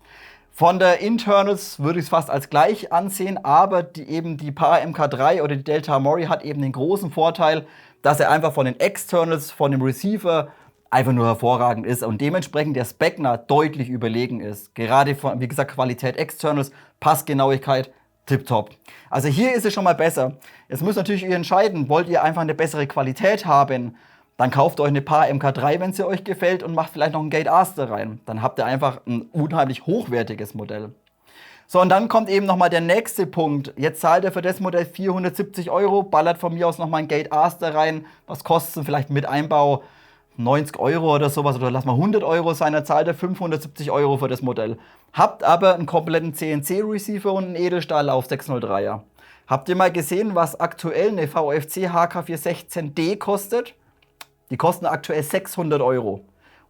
Von der Internals würde ich es fast als gleich ansehen, aber die PAR MK3 oder die Delta Amori hat eben den großen Vorteil, dass er einfach von den Externals, von dem Receiver einfach nur hervorragend ist und dementsprechend der Specna deutlich überlegen ist. Gerade von, wie gesagt, Qualität Externals, Passgenauigkeit, tipptopp. Also hier ist es schon mal besser. Jetzt müsst natürlich ihr entscheiden, wollt ihr einfach eine bessere Qualität haben, dann kauft euch eine PAR MK3, wenn sie euch gefällt und macht vielleicht noch ein Gate Aster rein. Dann habt ihr einfach ein unheimlich hochwertiges Modell. So, und dann kommt eben nochmal der nächste Punkt. Jetzt zahlt ihr für das Modell 470 €, ballert von mir aus nochmal ein Gate Aster rein. Was kostet es vielleicht mit Einbau? 90 € oder sowas, oder lass mal 100 € sein, dann zahlt ihr 570 € für das Modell. Habt aber einen kompletten CNC-Receiver und einen Edelstahllauf 603er. Habt ihr mal gesehen, was aktuell eine VFC HK416D kostet? Die kosten aktuell 600 €.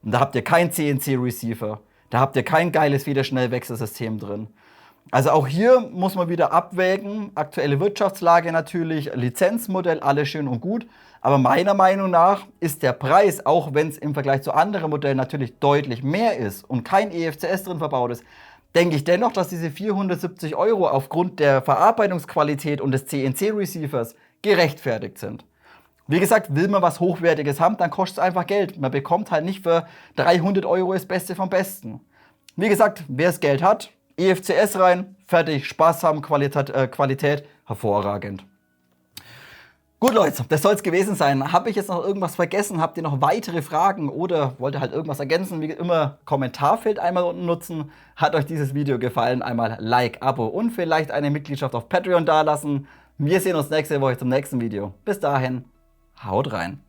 Und da habt ihr keinen CNC-Receiver. Da habt ihr kein geiles Federschnellwechselsystem drin. Also auch hier muss man wieder abwägen. Aktuelle Wirtschaftslage natürlich, Lizenzmodell, alles schön und gut. Aber meiner Meinung nach ist der Preis, auch wenn es im Vergleich zu anderen Modellen natürlich deutlich mehr ist und kein EFCS drin verbaut ist, denke ich dennoch, dass diese 470 € aufgrund der Verarbeitungsqualität und des CNC-Receivers gerechtfertigt sind. Wie gesagt, will man was Hochwertiges haben, dann kostet es einfach Geld. Man bekommt halt nicht für 300 € das Beste vom Besten. Wie gesagt, wer das Geld hat, EFCS rein, fertig, Spaß haben, Qualität, hervorragend. Gut Leute, das soll es gewesen sein. Habe ich jetzt noch irgendwas vergessen? Habt ihr noch weitere Fragen oder wollt ihr halt irgendwas ergänzen? Wie immer, Kommentarfeld einmal unten nutzen. Hat euch dieses Video gefallen? Einmal Like, Abo und vielleicht eine Mitgliedschaft auf Patreon dalassen. Wir sehen uns nächste Woche zum nächsten Video. Bis dahin, haut rein.